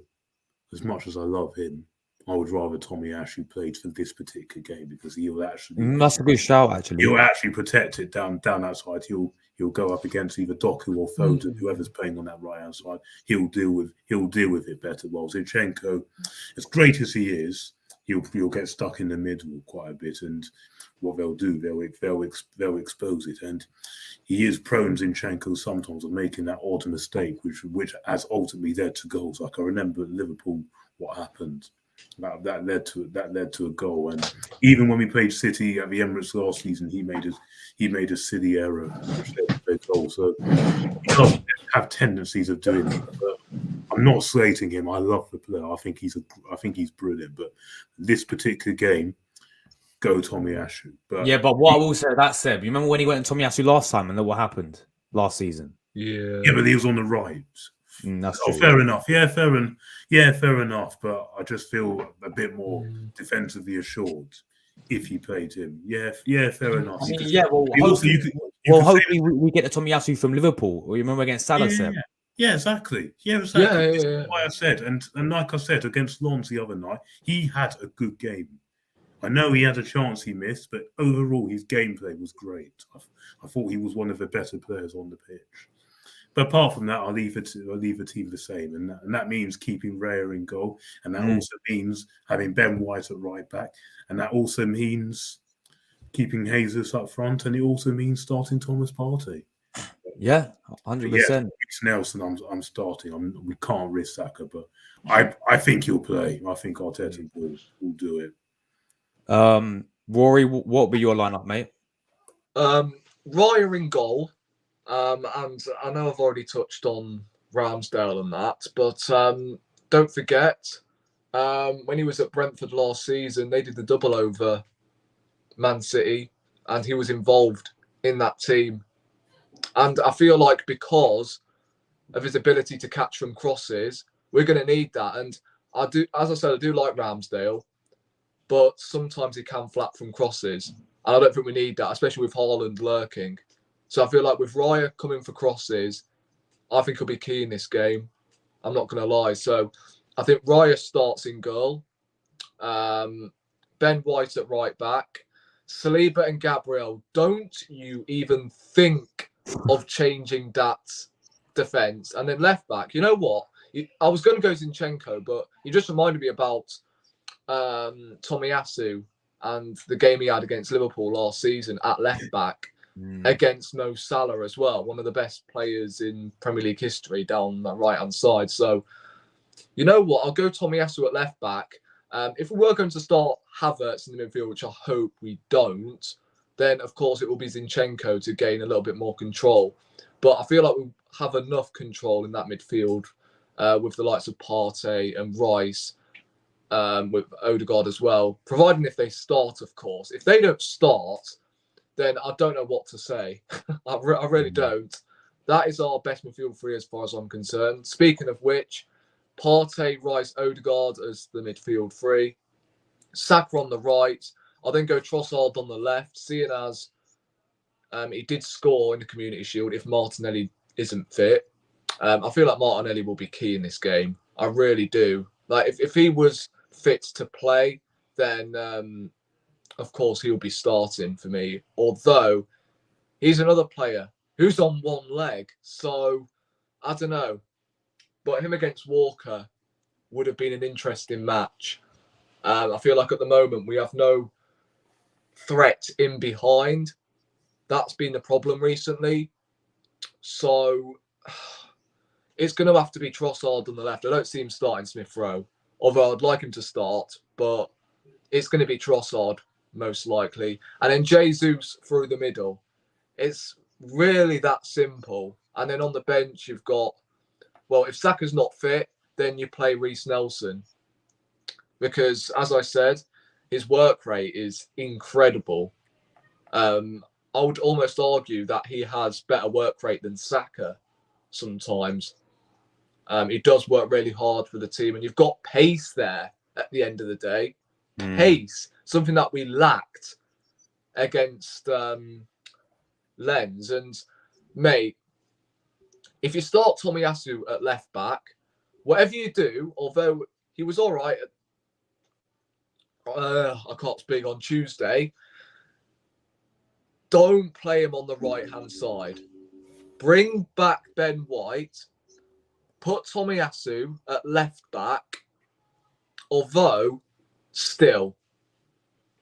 as much as I love him, I would rather Tommy Ashley played for this particular game because he'll actually. That's a good shout, actually. He'll actually protect it down that side. He'll go up against either Doku or Foden, whoever's playing on that right hand side. He'll deal with it better. While Zinchenko, as great as he is, you'll get stuck in the middle quite a bit, and what they'll do, they'll expose it, and he is prone, Zinchenko, sometimes of making that odd mistake, which has ultimately led to goals. Like I remember at Liverpool, what happened. That led to a goal, and even when we played City at the Emirates last season, he made a silly error which led to a goal. So he does have tendencies of doing that. But I'm not slating him. I love the player. I think he's brilliant. But this particular game, go Tomiyasu. But yeah, but what I will say, that Seb, you remember when he went to Tomiyasu last time and then what happened last season? Yeah, but he was on the right. That's true. Fair enough. Yeah, fair enough. But I just feel a bit more defensively assured if he played him. Yeah, fair enough. I mean, yeah, well, hopefully we get the Tomiyasu from Liverpool. Or you remember against Salah, Seb? Yeah, exactly. Yeah, exactly. Yeah. That's why I said, and like I said against Lens the other night, he had a good game. I know he had a chance he missed, but overall his gameplay was great. I thought he was one of the better players on the pitch. But apart from that, I'll leave the team the same, and that means keeping Raya in goal, and that also means having Ben White at right back, and that also means keeping Jesus up front, and it also means starting Thomas Partey. Yeah, 100%. It's Nelson. I'm starting. We can't risk Saka, but I think he'll play. I think Arteta will do it. Rory, what will be your lineup, mate? Raya in goal. And I know I've already touched on Ramsdale and that, but don't forget, when he was at Brentford last season, they did the double over Man City, and he was involved in that team. And I feel like because of his ability to catch from crosses, we're going to need that. And I do, as I said, I do like Ramsdale, but sometimes he can flap from crosses. And I don't think we need that, especially with Haaland lurking. So I feel like with Raya coming for crosses, I think he'll be key in this game. I'm not going to lie. So I think Raya starts in goal. Ben White at right back. Saliba and Gabriel, don't you even think of changing that defence. And then left back, you know what? I was going to go Zinchenko, but you just reminded me about Tomiyasu and the game he had against Liverpool last season at left back. Against Mo Salah as well, one of the best players in Premier League history down the right-hand side. So, you know what? I'll go Tomiyasu at left back. If we were going to start Havertz in the midfield, which I hope we don't, then of course it will be Zinchenko to gain a little bit more control. But I feel like we have enough control in that midfield with the likes of Partey and Rice, with Odegaard as well, providing if they start, of course. If they don't start, then I don't know what to say. I really don't. That is our best midfield three as far as I'm concerned. Speaking of which, Partey, Rice, Odegaard as the midfield three. Saka on the right. I'll then go Trossard on the left, seeing as he did score in the Community Shield if Martinelli isn't fit. I feel like Martinelli will be key in this game. I really do. Like if he was fit to play, then of course he'll be starting for me. Although he's another player who's on one leg, so I don't know. But him against Walker would have been an interesting match. I feel like at the moment we have no threat in behind. That's been the problem recently. So it's going to have to be Trossard on the left. I don't see him starting Smith Rowe, although I'd like him to start, but it's going to be Trossard most likely. And then Jesus through the middle. It's really that simple. And then on the bench, you've got, well, if Saka's not fit, then you play Reece Nelson. Because, as I said, his work rate is incredible. I would almost argue that he has better work rate than Saka sometimes. He does work really hard for the team. And you've got pace there at the end of the day. Pace, something that we lacked against Lens. And, mate, if you start Tomiyasu at left back, whatever you do, although he was all right I can't speak on Tuesday, don't play him on the right-hand side. Bring back Ben White, put Tomiyasu at left back, although still,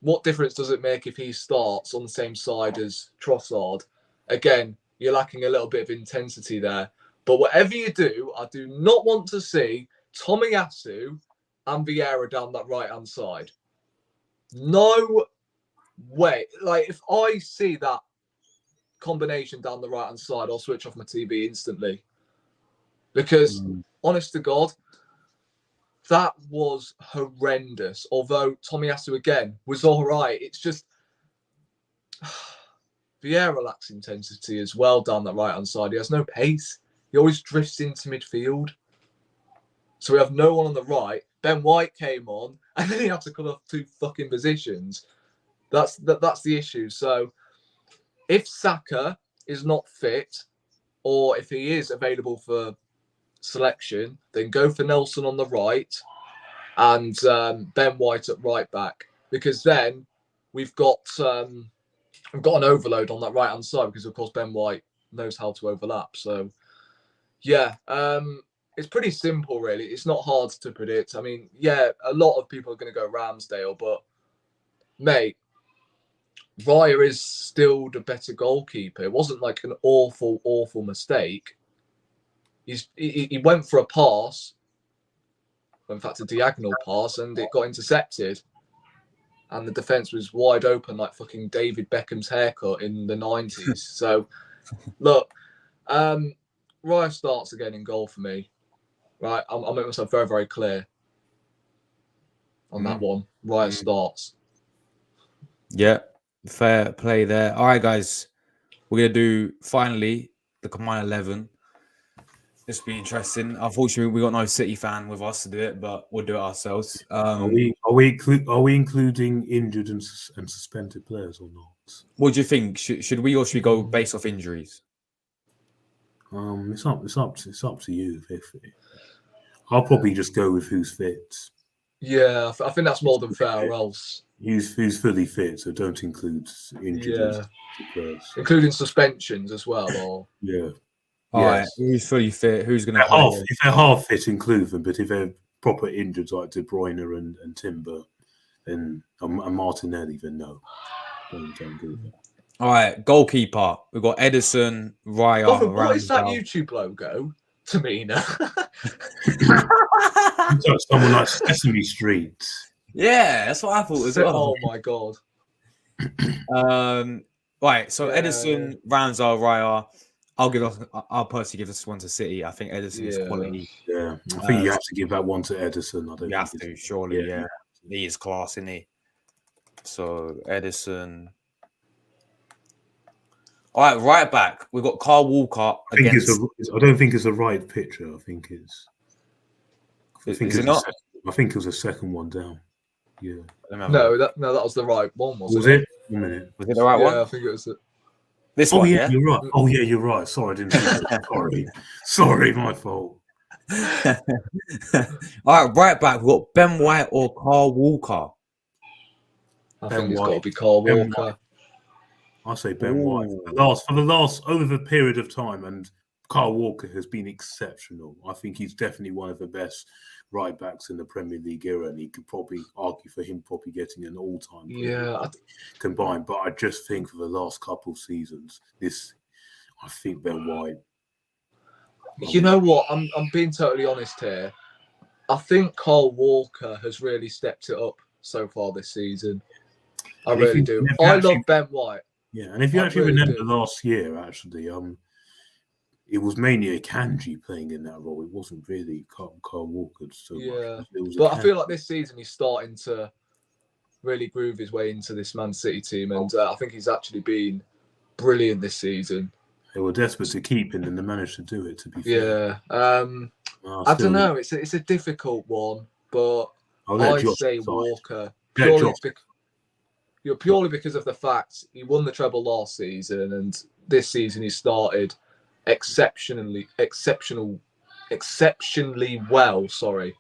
what difference does it make if he starts on the same side as Trossard? Again, you're lacking a little bit of intensity there. But whatever you do, I do not want to see Tomiyasu and Vieira down that right-hand side. No way. Like, if I see that combination down the right-hand side, I'll switch off my TV instantly. Because, honest to God, that was horrendous. Although Tomiyasu, again, was all right. It's just... Vieira lacks intensity as well down that right-hand side. He has no pace. He always drifts into midfield. So we have no one on the right. Ben White came on, and then he had to cut off 2 fucking positions. That's the issue. So if Saka is not fit, or if he is available for selection, then go for Nelson on the right and Ben White at right back. Because then we've got an overload on that right-hand side because, of course, Ben White knows how to overlap. So, yeah, it's pretty simple, really. It's not hard to predict. I mean, yeah, a lot of people are going to go Ramsdale, but, mate, Raya is still the better goalkeeper. It wasn't like an awful, awful mistake. He went for a pass, in fact, a diagonal pass, and it got intercepted. And the defence was wide open like fucking David Beckham's haircut in the 90s. So, look, Raya starts again in goal for me. Right, I'll make myself very, very clear on that one. Raya starts. Yeah, fair play there. All right, guys. We're going to do, finally, the Combined 11. This will be interesting. Unfortunately, we got no City fan with us to do it, but we'll do it ourselves. Are we including injured and suspended players or not? What do you think? Should we, or should we go based off injuries? It's up to you. I'll probably just go with who's fit. Yeah, I think that's more than fair. Or else who's fully fit, so don't include injured players, including suspensions as well. Or yeah. All right, who's fully fit? Who's going to play? If they're half fit, include them. But if they're proper injured, like De Bruyne and Timber, then and Martinelli, then no, don't do that. All right, goalkeeper. We've got Edison, Raya. What is that YouTube logo? Tamina. Someone like Sesame Street. Yeah, that's what I thought as well. Oh my god. Right, so Edison, Ramsdale, Raya. I'll personally give this one to City. I think Edison is quality. Yeah, I think you have to give that one to Edison. You have to, surely. Yeah. He is class, isn't he? So Edison. All right, right back. We've got Carl Walker against. I don't think it's a right picture. I think it's. Is it not? I think it was a second one down. Yeah. No, that was the right one, wasn't it? Was it? A minute. Was it the right one? Yeah, I think it was. This one, yeah, you're right. Oh, yeah, you're right. Sorry, I didn't see that. Sorry, my fault. All right, right back. We've got Ben White or Carl Walker. I think it's got to be Carl Walker. I say Ben White. For the last over a period of time, and Carl Walker has been exceptional. I think he's definitely one of the best right backs in the Premier League era, and he could probably argue for him probably getting an all-time combined. But I just think for the last couple of seasons, I think Ben White. You know what? I'm being totally honest here. I think Carl Walker has really stepped it up so far this season. I really do. I love Ben White. Yeah, and if you actually remember last year, actually, it was mainly Akanji playing in that role. It wasn't really Carl Walker so much. But I feel like this season he's starting to really groove his way into this Man City team, and I think he's actually been brilliant this season. They were desperate to keep him, and they managed to do it. To be fair, I don't know. It's a difficult one, but I say Walker purely because of the fact he won the treble last season, and this season he started exceptionally well. Sorry.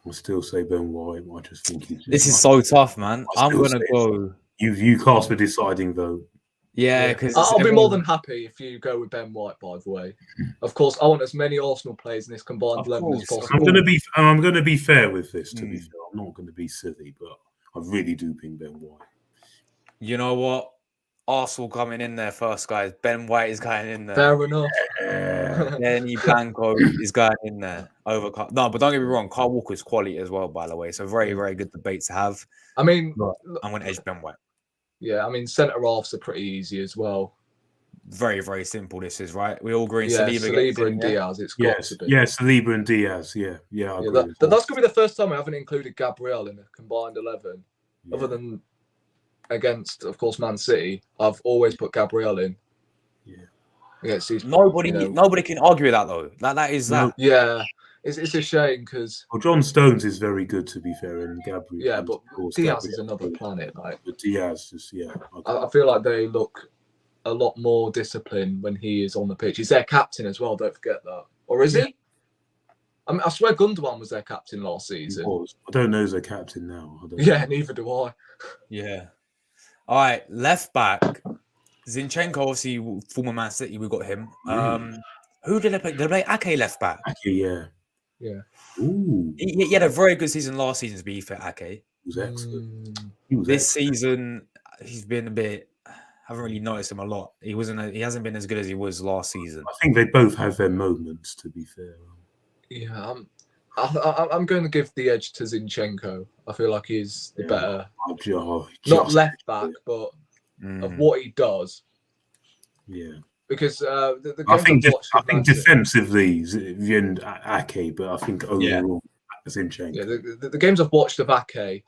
I'll still say Ben White. I just think this is so tough, man. I'm gonna go. You cast the deciding vote. Yeah, Yeah. because I'll be more than happy if you go with Ben White. By the way, of course, I want as many Arsenal players in this combined Of 11 as course, of possible. I'm gonna be fair with this. To be Mm. fair, I'm not gonna be silly, but I really do think Ben White. You know what? Arsenal coming in there first, guys. Ben White is going in there. Fair enough. Danny Blanco is going in there. Over no, but don't get me wrong. Carl Walker's quality as well, by the way. So very, very good debate to have. I mean, I'm going to edge Ben White. Yeah, I mean, centre halves are pretty easy as well. Very, very simple. This is right. We all agree. Yeah, Saliba and Diaz. It's got Yes, to be. yeah, Saliba and Diaz. Yeah, I agree. That's gonna be the first time I haven't included Gabriel in a combined 11, other than against, of course, Man City. I've always put Gabriel in. Yeah. Against these, nobody can argue with that though. That is that. Yeah, it's a shame because. Well, John Stones is very good, to be fair, and Gabriel. Yeah, and but of course, Diaz Gabriel is another planet. Like, but Diaz is I feel like they look a lot more disciplined when he is on the pitch. He's their captain as well. Don't forget that. Or is he? I mean, I swear Gundogan was their captain last season. I don't know who's their captain now. Yeah, neither do I. Yeah. All right, left back. Zinchenko, obviously, former Man City, we got him. Who did they play? Did they play Ake left back? Ake, yeah. Ooh. He had a very good season last season, to be fair, Ake. He was excellent. This season, he's been a bit... I haven't really noticed him a lot. He hasn't been as good as he was last season. I think they both have their moments, to be fair. Yeah, I'm going to give the edge to Zinchenko. I feel like he's the better, not left back, but of what he does. Yeah, because the I think defensively, Ake, but I think overall, Zinchenko. Yeah, the games I've watched of Ake,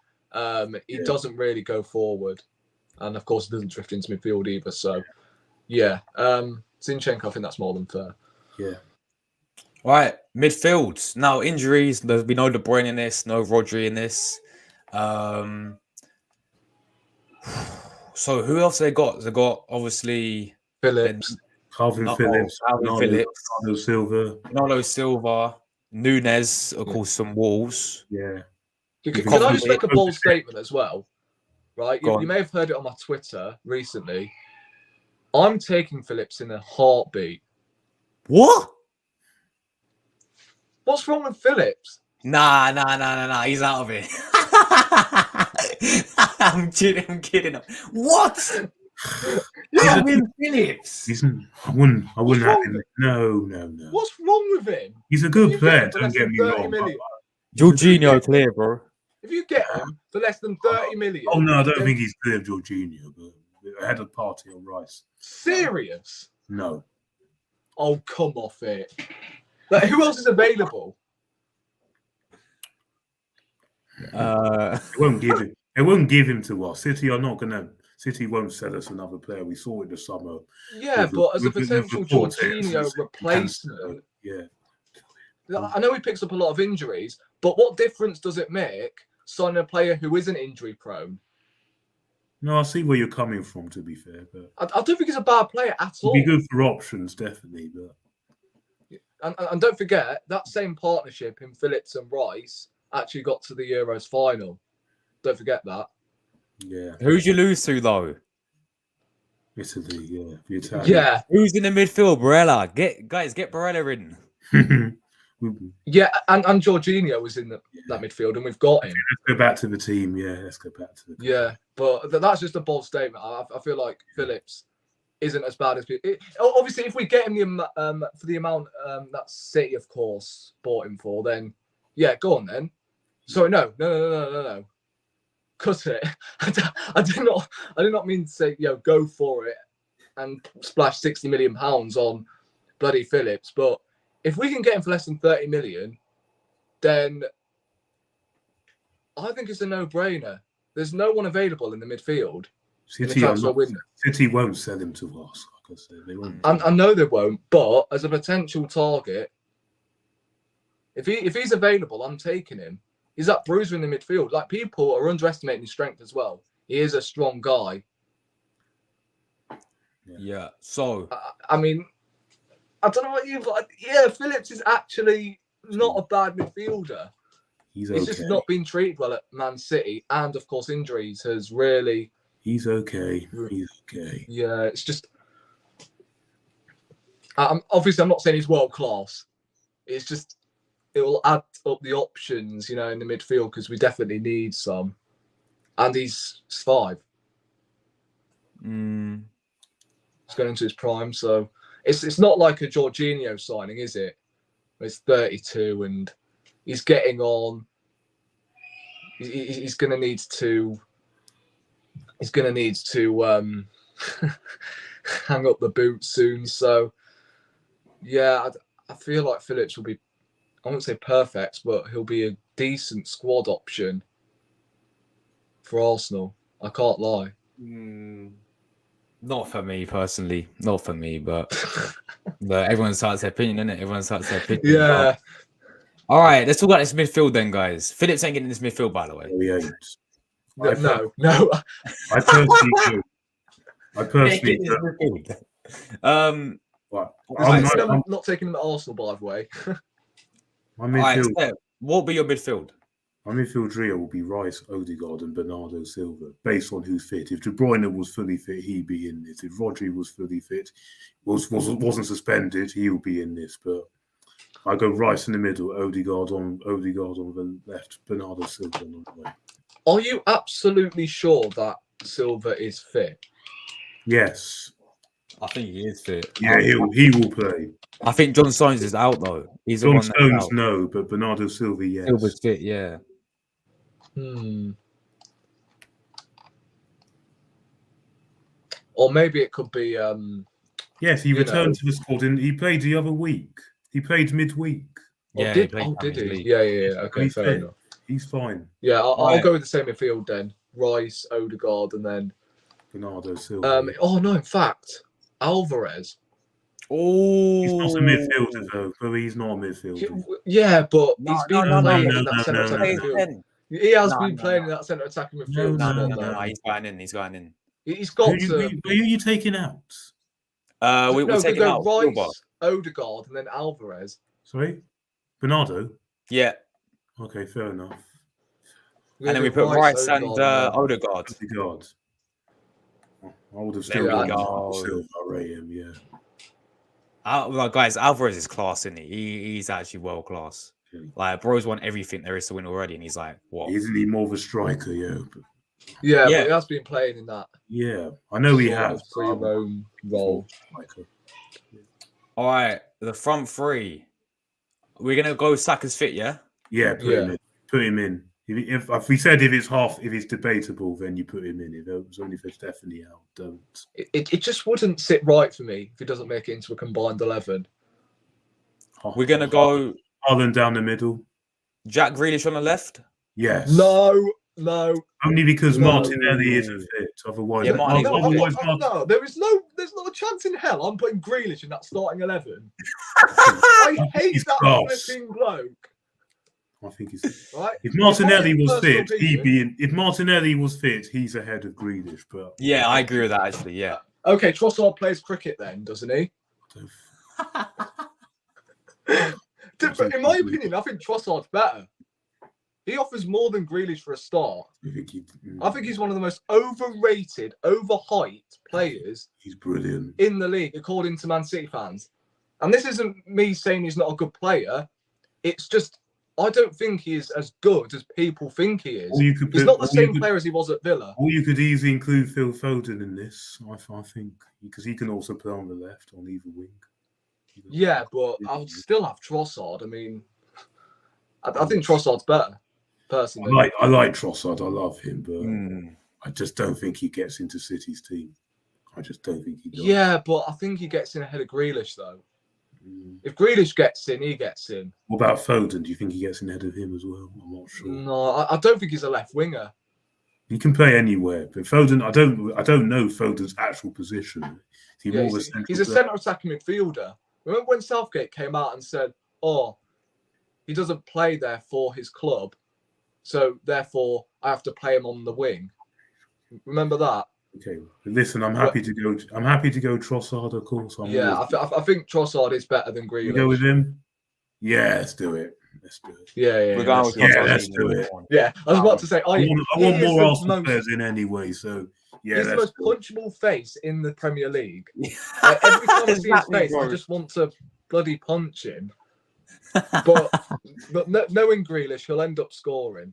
he doesn't really go forward, and of course, he doesn't drift into midfield either. So, yeah, Zinchenko, I think that's more than fair. Yeah. All right, midfield. Now, injuries. There's been no De Bruyne in this, no Rodri in this. So, who else they got? They got, obviously... Phillips. Calvin Phillips. Bernardo Silva. Nunes, of course, some Wolves. Yeah. Can I just make a bold statement as well? Right? You may have heard it on my Twitter recently. I'm taking Phillips in a heartbeat. What? What's wrong with Phillips? Nah. He's out of it. I'm kidding. What? Phillips. I wouldn't have him. No. What's wrong with him? He's a good player, don't get me wrong. Jorginho clear, bro. If you get him for less than 30 million. Oh no, I don't think he's clear of Jorginho, but I had a party on Rice. Serious? No. Oh, come off it. Like, who else is available? They won't give him to us. City won't sell us another player. We saw it this summer. Yeah, but as a potential Jorginho replacement. Yeah. I know he picks up a lot of injuries, but what difference does it make signing a player who isn't injury prone? No, I see where you're coming from, to be fair. But I don't think he's a bad player at all. He'd be good for options, definitely. But and don't forget, that same partnership in Phillips and Rice actually got to the Euros final. Don't forget that. Yeah. Who'd you lose to, though? Italy, yeah. Yeah. Who's in the midfield? Barella. Get Barella in. Yeah, and Jorginho was in that midfield, and we've got him. Let's go back to the team. Yeah, let's go back to the team. Yeah, but that's just a bold statement. I feel like Phillips isn't as bad as people. Obviously, if we get him for the amount that City, of course, bought him for, then yeah, go on then. Sorry, no. Cut it. I did not mean to say, go for it and splash £60 million on bloody Phillips. But if we can get him for less than 30 million, then I think it's a no-brainer. There's no one available in the midfield. City won't sell him to us. Like I said, they won't. I know they won't, but as a potential target, if he's available, I'm taking him. He's that bruiser in the midfield. Like, people are underestimating his strength as well. He is a strong guy. Yeah. So I mean, I don't know what you, but yeah, Phillips is actually not a bad midfielder. He's just not been treated well at Man City, and of course, injuries has really He's okay. He's okay. Yeah, it's just. Obviously, I'm not saying he's world class. It's just it will add up the options, in the midfield because we definitely need some. And he's 5. Mm. He's going into his prime, so it's not like a Jorginho signing, is it? He's 32 and he's getting on. He's going to need to. He's going to need to hang up the boots soon. So, yeah, I feel like Phillips will be. I won't say perfect, but he'll be a decent squad option for Arsenal. I can't lie. Not for me personally. Not for me, but everyone starts their opinion, innit? Everyone starts their opinion. Yeah. All right, let's talk about this midfield then, guys. Phillips ain't getting this midfield, by the way. No, he ain't. No. I personally do. I personally do. I'm not taking him at Arsenal, by the way. My midfield, right, what will be your midfield? my midfield trio will be Rice, Odegaard, and Bernardo Silva, based on who's fit. If De Bruyne was fully fit, he'd be in this. If Rodri was fully fit, wasn't suspended, he would be in this. But I go Rice in the middle, Odegaard on the left, Bernardo Silva on the right. Are you absolutely sure that Silva is fit? Yes. I think he is fit. Yeah, he will play. I think John Stones is out though. He's the John one that's Stones, out. no, but Bernardo Silva, yes. Silva's fit, yeah. Or maybe it could be. Yes, he returned to the squad and he played the other week. He played midweek. Yeah, did he? Yeah. Okay, fair enough. He's fine. Yeah, I'll go with the same midfield then. Rice, Odegaard, and then Bernardo Silva. No, in fact, Alvarez. Oh, he's not a midfielder though, but he's not a midfielder. Yeah, but he's been playing in that centre attacking no. midfield. He has been playing in that centre attacking midfield. No. He's going in. He's going in. He's got Who are you taking out? We're taking out Rice, Odegaard, and then Alvarez. Sorry, Bernardo. Yeah. Okay, fair enough. And then we put Rice and Odegaard. Odegaard. I would have There we go. still rate him, yeah. Guys, Alvarez is class, isn't he? He's actually world class. Okay. Like, bro's won everything there is to win already, and he's like, what? Isn't he more of a striker? Yeah. Yeah, but he has been playing in that. Yeah, I know he has. Pre-Rome role. All right, the front three. We're gonna go Saka's fit, yeah? Yeah, put him in. If we said if it's debatable, then you put him in. If it's definitely out, don't. It just wouldn't sit right for me if he doesn't make it into a combined 11. We're gonna go Haaland down the middle. Jack Grealish on the left. Yes. No. Only because Martinelli isn't fit. Otherwise, Yeah, no. There's not a chance in hell I'm putting Grealish in that starting 11. I hate that flipping bloke. I think he's right. If Martinelli was fit, he'd be in. If Martinelli was fit, he's ahead of Grealish. But yeah, I agree with that actually. Yeah. Okay, Trossard plays cricket then, doesn't he? But in my opinion, I think Trossard's better. He offers more than Grealish for a start. I think he's one of the most overrated, overhyped players. He's brilliant in the league, according to Man City fans. And this isn't me saying he's not a good player. It's just I don't think he is as good as people think he is. He's not the same player as he was at Villa. Or you could easily include Phil Foden in this. I think because he can also play on the left on either wing. Yeah, but I would still have Trossard. I mean, I think Trossard's better. Personally, I like Trossard. I love him, but I just don't think he gets into City's team. I just don't think he does. Yeah, but I think he gets in ahead of Grealish, though. If Grealish gets in, he gets in. What about Foden? Do you think he gets in ahead of him as well? I'm not sure. No, I don't think he's a left winger. He can play anywhere, but Foden, I don't know Foden's actual position. He's a centre attacking midfielder. Remember when Southgate came out and said, "Oh, he doesn't play there for his club, so therefore I have to play him on the wing." Remember that? Okay, listen, I'm happy to go Trossard, of course. I think Trossard is better than Grealish. You go with him? Yeah, let's do it. Yeah. Let's do it. Yeah, I was about to say, I want more Arsenal players in anyway, so Yeah, He's the that's most punchable face in the Premier League. Every time I see his face, I just want to bloody punch him. But knowing Grealish, he'll end up scoring.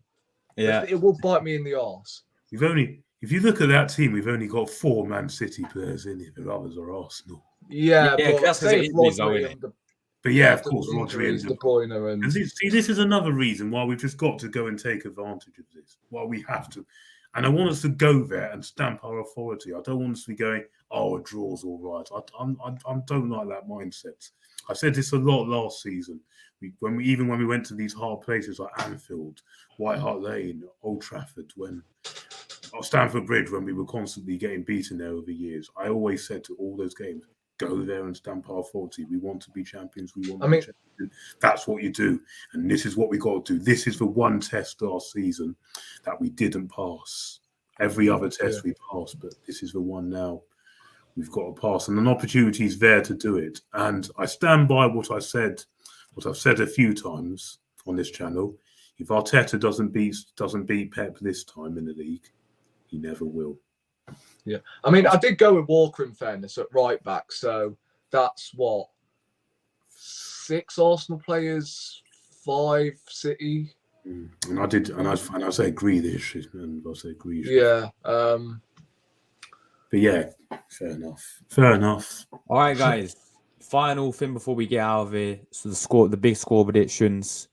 Yeah. It will bite me in the arse. if you look at that team, we've only got 4 Man City players in it. The others are Arsenal. Yeah, Yeah, but that's 'cause say it if injuries, though, Rodri innit? and But yeah, of course, Rodri injuries, and De Bruyne and see, this is another reason why we've just got to go and take advantage of this. Why we have to, and I want us to go there and stamp our authority. I don't want us to be going, "Oh, a draw's all right." I don't like that mindset. I said this a lot last season. When we went to these hard places like Anfield, White Hart Lane, Old Trafford, or Stamford Bridge, when we were constantly getting beaten there over years, I always said to all those games, go there and stamp our authority. We want to be champions. We want to be champions. That's what you do. And this is what we got to do. This is the one test last season that we didn't pass. Every other test we passed, but this is the one now we've got to pass. And an opportunity is there to do it. And I stand by what I've said a few times on this channel. If Arteta doesn't beat Pep this time in the league, he never will. Yeah, I mean, I did go with Walker in fairness at right back, so that's what 6 Arsenal players, 5 City. And I did, and I say Grealish, and I say Grealish. Yeah. But yeah, fair enough. All right, guys. Final thing before we get out of here. So the big score predictions.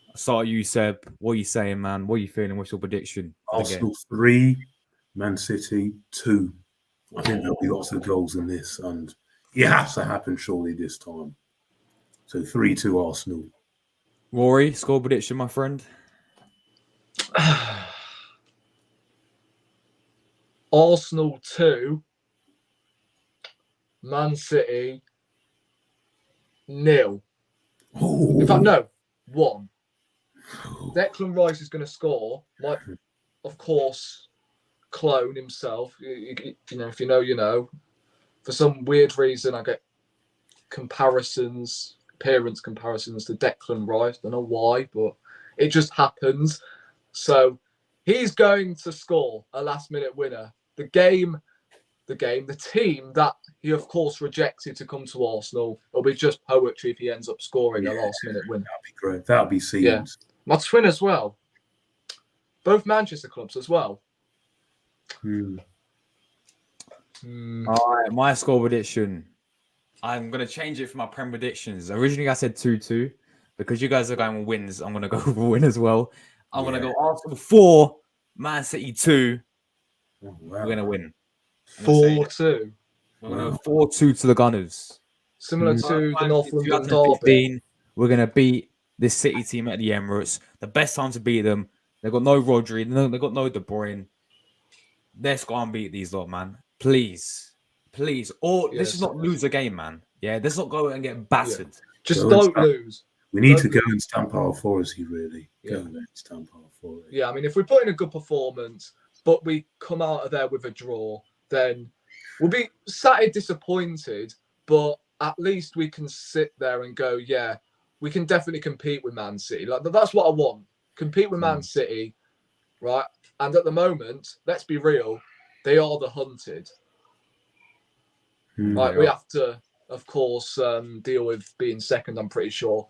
I'll start with you, Seb. What are you saying, man? What are you feeling? What's your prediction? Arsenal 3, Man City 2. I think there'll be lots of goals in this, and it has to happen surely this time. So 3-2 Arsenal. Rory, score prediction, my friend. Arsenal 2, Man City 0. In fact, no, 1. Declan Rice is going to score. Like, of course, clone himself. You know, if you know, you know. For some weird reason, I get appearance comparisons to Declan Rice. Don't know why, but it just happens. So he's going to score a last-minute winner. The team that he, of course, rejected to come to Arsenal, it'll be just poetry if he ends up scoring a last-minute win. That'd be great. That'd be scenes. Yeah. My twin as well. Both Manchester clubs as well. All right, my score prediction. I'm going to change it for my Prem predictions. Originally, I said 2-2. Because you guys are going with wins, I'm going to go with a win as well. I'm going to go Arsenal 4, Man City 2. Oh, wow. We're going to win. 4-2. We're going to go 4-2 to the Gunners. Similar to the North London derby. We're going to beat this City team at the Emirates. The best time to beat them. They've got no Rodri. They've got no De Bruyne. Let's go and beat these lot, man. Please. Or let's just not lose a game, man. Yeah, let's not go and get battered. Yeah. Just don't lose. We need to go and stamp our authority, really. Yeah. Go and stamp our authority. Yeah, I mean, if we put in a good performance, but we come out of there with a draw, then we'll be slightly disappointed, but at least we can sit there and go, yeah, we can definitely compete with Man City. Like, that's what I want. Compete with Man City, right? And at the moment, let's be real, they are the hunted. Like, we have to, of course, deal with being second, I'm pretty sure.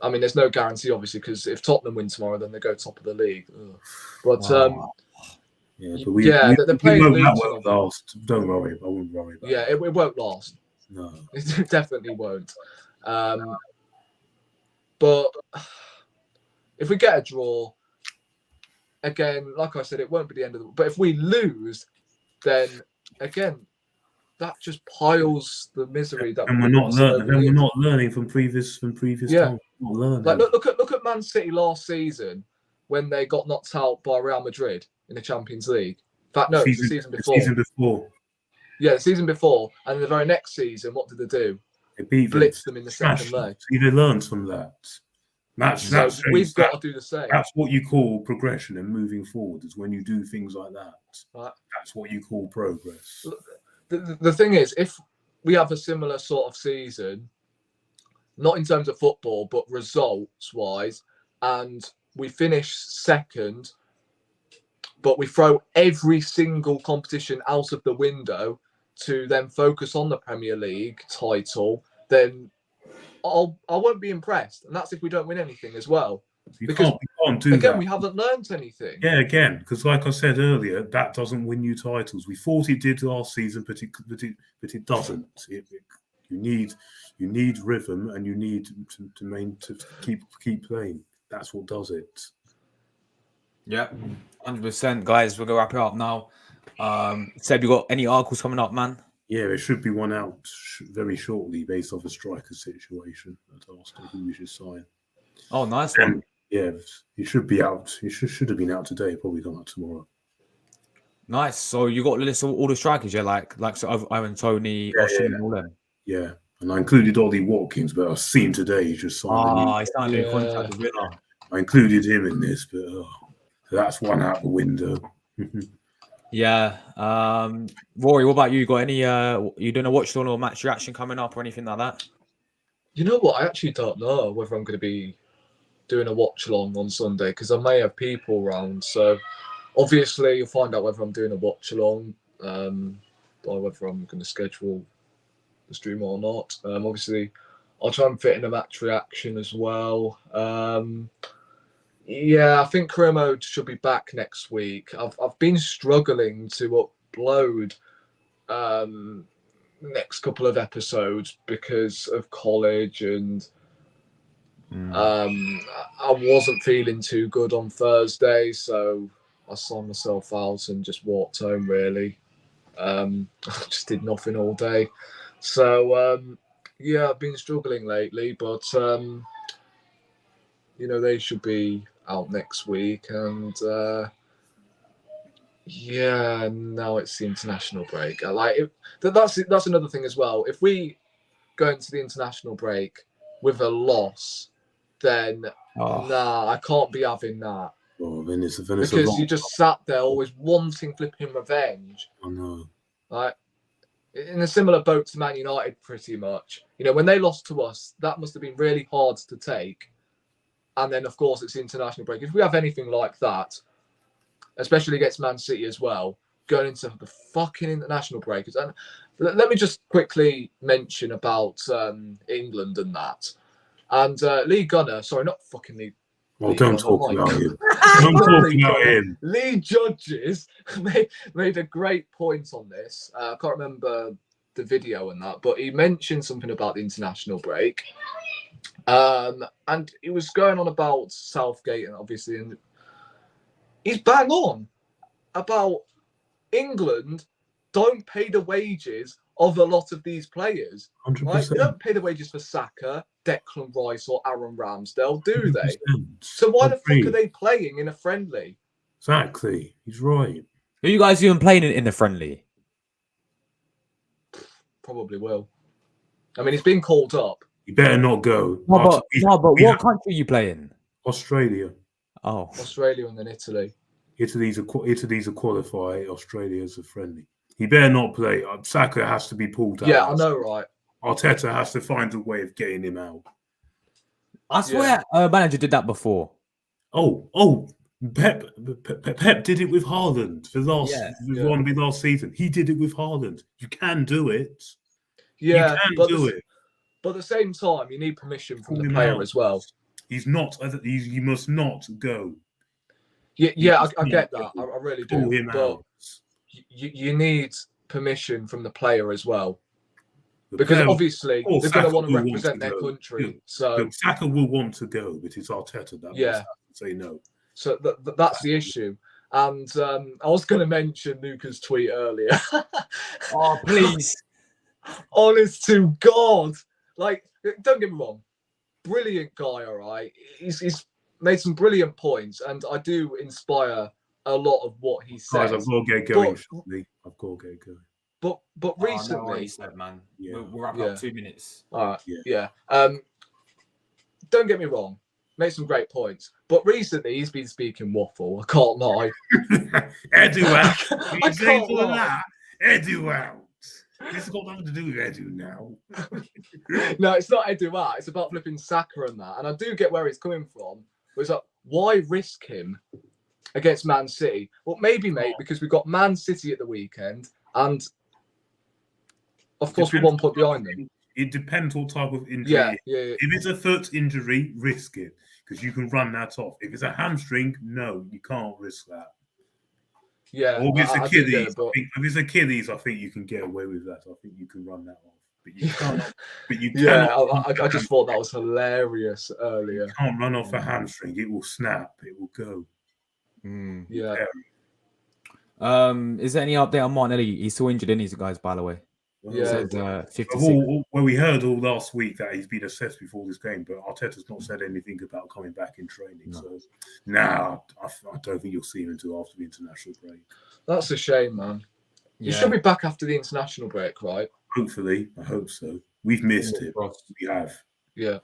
I mean, there's no guarantee, obviously, because if Tottenham win tomorrow, then they go top of the league. Ugh. But they're playing Luton. Won't last. Don't worry. I won't worry about it. It won't last. No, it definitely won't. But if we get a draw, again, like I said, it won't be the end of the. But if we lose, then again, that just piles the misery that. And we're not learning. And we're not learning from previous times. Not learning. Like look at Man City last season when they got knocked out by Real Madrid in the Champions League. In fact, no, the season before. Yeah, the season before, and the very next season, what did they do? They beat blitzed them in the second leg. So they learned from that. We've got to do the same. That's what you call progression and moving forward. Is when you do things like that. Right. That's what you call progress. The thing is, if we have a similar sort of season, not in terms of football, but results-wise, and we finish second, but we throw every single competition out of the window to then focus on the Premier League title, then I won't be impressed. And that's if we don't win anything as well. You Because can't do again, that. we haven't learned anything. Yeah, again, because like I said earlier, that doesn't win you titles. We thought it did last season, but it doesn't. You need rhythm, and you need to keep playing. That's what does it. Yeah, 100%, guys. We're gonna wrap it up now. Seb, you got any articles coming up, man? Yeah, there should be one out very shortly based off a striker situation at Arsenal who we should sign. Oh, nice one. Yeah, it should be out. It should have been out today. Probably come out tomorrow. Nice. So you got the list of all the strikers, yeah, like so Ivan Tony, Austin, all them. Yeah, and I included Ollie Watkins, but I've seen today he just signed a new. He's signed a new contract with Villa. I included him in this, but so that's one out the window. Yeah. Rory, what about you? Got any? You doing a watch on or match reaction coming up or anything like that? You know what? I actually don't know whether I'm going to be doing a watch along on Sunday because I may have people around. So obviously you'll find out whether I'm doing a watch along, or whether I'm going to schedule the stream or not. Obviously I'll try and fit in a match reaction as well. Yeah, I think career mode should be back next week. I've been struggling to upload next couple of episodes because of college and I wasn't feeling too good on Thursday, so I signed myself out and just walked home really. I just did nothing all day. So yeah, I've been struggling lately, but you know, they should be out next week, and yeah, now it's the international break. I like it. That's another thing as well. If we go into the international break with a loss, then nah, I can't be having that. Oh, then it's because you just sat there always wanting flipping revenge. I know. Like in a similar boat to Man United, pretty much. You know, when they lost to us, that must have been really hard to take. And then, of course, it's the international break. If we have anything like that, especially against Man City as well, going into the fucking international break. And let me just quickly mention about England and that. And Lee Gunner, sorry, not fucking Lee. Well, don't talk about him. Don't talk about him. Lee Judges made a great point on this. I can't remember the video and that, but he mentioned something about the international break. And he was going on about Southgate, and obviously, and he's bang on about England don't pay the wages of a lot of these players. 100%. Right? They don't pay the wages for Saka, Declan Rice, or Aaron Ramsdale, do they? 100%. So why the fuck are they playing in a friendly? Exactly. He's right. Are you guys even playing in the friendly? Probably will. I mean, he's been called up. You better not go. No, but what country are you playing? Australia. Oh, Australia and then Italy. Italy's a qualify. Australia's a friendly. He better not play. Saka has to be pulled out. Yeah, I know, right? Arteta has to find a way of getting him out. I swear, manager did that before. Oh, Pep did it with Haaland for last season. He did it with Haaland. You can do it. Yeah, you can do it. But at the same time, you need permission from the player as well. He's not. He must not go. Yeah, I get that. I really do. Pull him out. You need permission from the player as well. Because obviously they're going to want to represent their country. So Saka will want to go, but it's Arteta that will say no. So that's the issue. And I was going to mention Luca's tweet earlier. Oh, please. Honest to God. Like, don't get me wrong. Brilliant guy, all right? He's made some brilliant points, and I do inspire a lot of what he says. Guys, I've got to get going shortly. I've got to get going. But recently... No, he said, man. Yeah. We'll wrap up 2 minutes. All right, yeah. Don't get me wrong. Made some great points. But recently, he's been speaking waffle. I can't lie. Edu out. I can't lie. Edu out. This has got nothing to do with Edu now. No, it's not Edu out. It's about flipping Saka and that. And I do get where he's coming from. It's like, why risk him against Man City. Well, maybe, mate, because we've got Man City at the weekend, and of course we're 1 point behind them. It depends what type of injury. Yeah. If it's a foot injury, risk it because you can run that off. If it's a hamstring, no, you can't risk that. Yeah, or if it's Achilles, but... if it's Achilles, I think you can get away with that. I think you can run that off. But you can't. But you I just thought that was hilarious earlier. You can't run off a hamstring; it will snap. It will go. Yeah. Is there any update on Martinelli? He's still injured, isn't he, guys? By the way. Yeah. Says, 56. Well, we heard all last week that he's been assessed before this game, but Arteta's not said anything about coming back in training. No. So now I don't think you'll see him until after the international break. That's a shame, man. Yeah. He should be back after the international break, right? Hopefully, I hope so. We've missed him. We have. Yeah.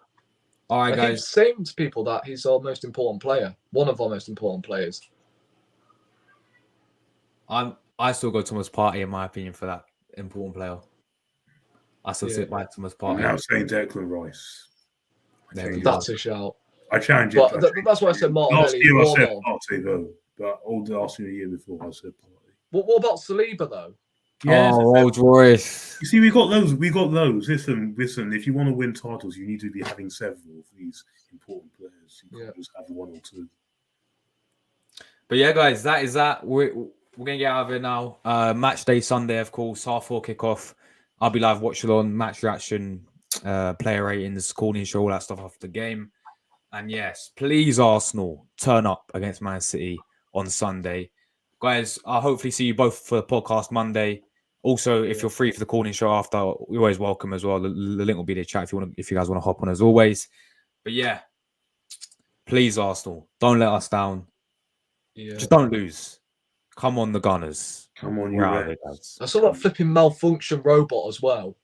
All right, I guys. keep saying to people that he's our most important player. One of our most important players. I still go Thomas Partey, in my opinion, for that important player. I still sit by Thomas Partey. I'm now saying Declan Rice. That's a shout. I challenge but it. That's why I said Martinelli. Last year I said Partey, though. But all the last year before I said Partey. What about Saliba, though? Yes, Rolls Royce. You see, we got those. Listen. If you want to win titles, you need to be having several of these important players. You can't just have one or two. But yeah, guys, that is that. We're gonna get out of it now. Match day Sunday, of course. 4:30 kickoff. I'll be live watching on match reaction, player ratings, calling show, all that stuff after the game. And yes, please, Arsenal, turn up against Man City on Sunday. Guys, I'll hopefully see you both for the podcast Monday. Also, if you're free for the calling show after, you're always welcome as well. The link will be in the chat if you guys want to hop on as always. But yeah, please, Arsenal, don't let us down. Yeah. Just don't lose. Come on, the Gunners. Come on, We're you out of Reds. it, guys. I saw that flipping malfunction robot as well.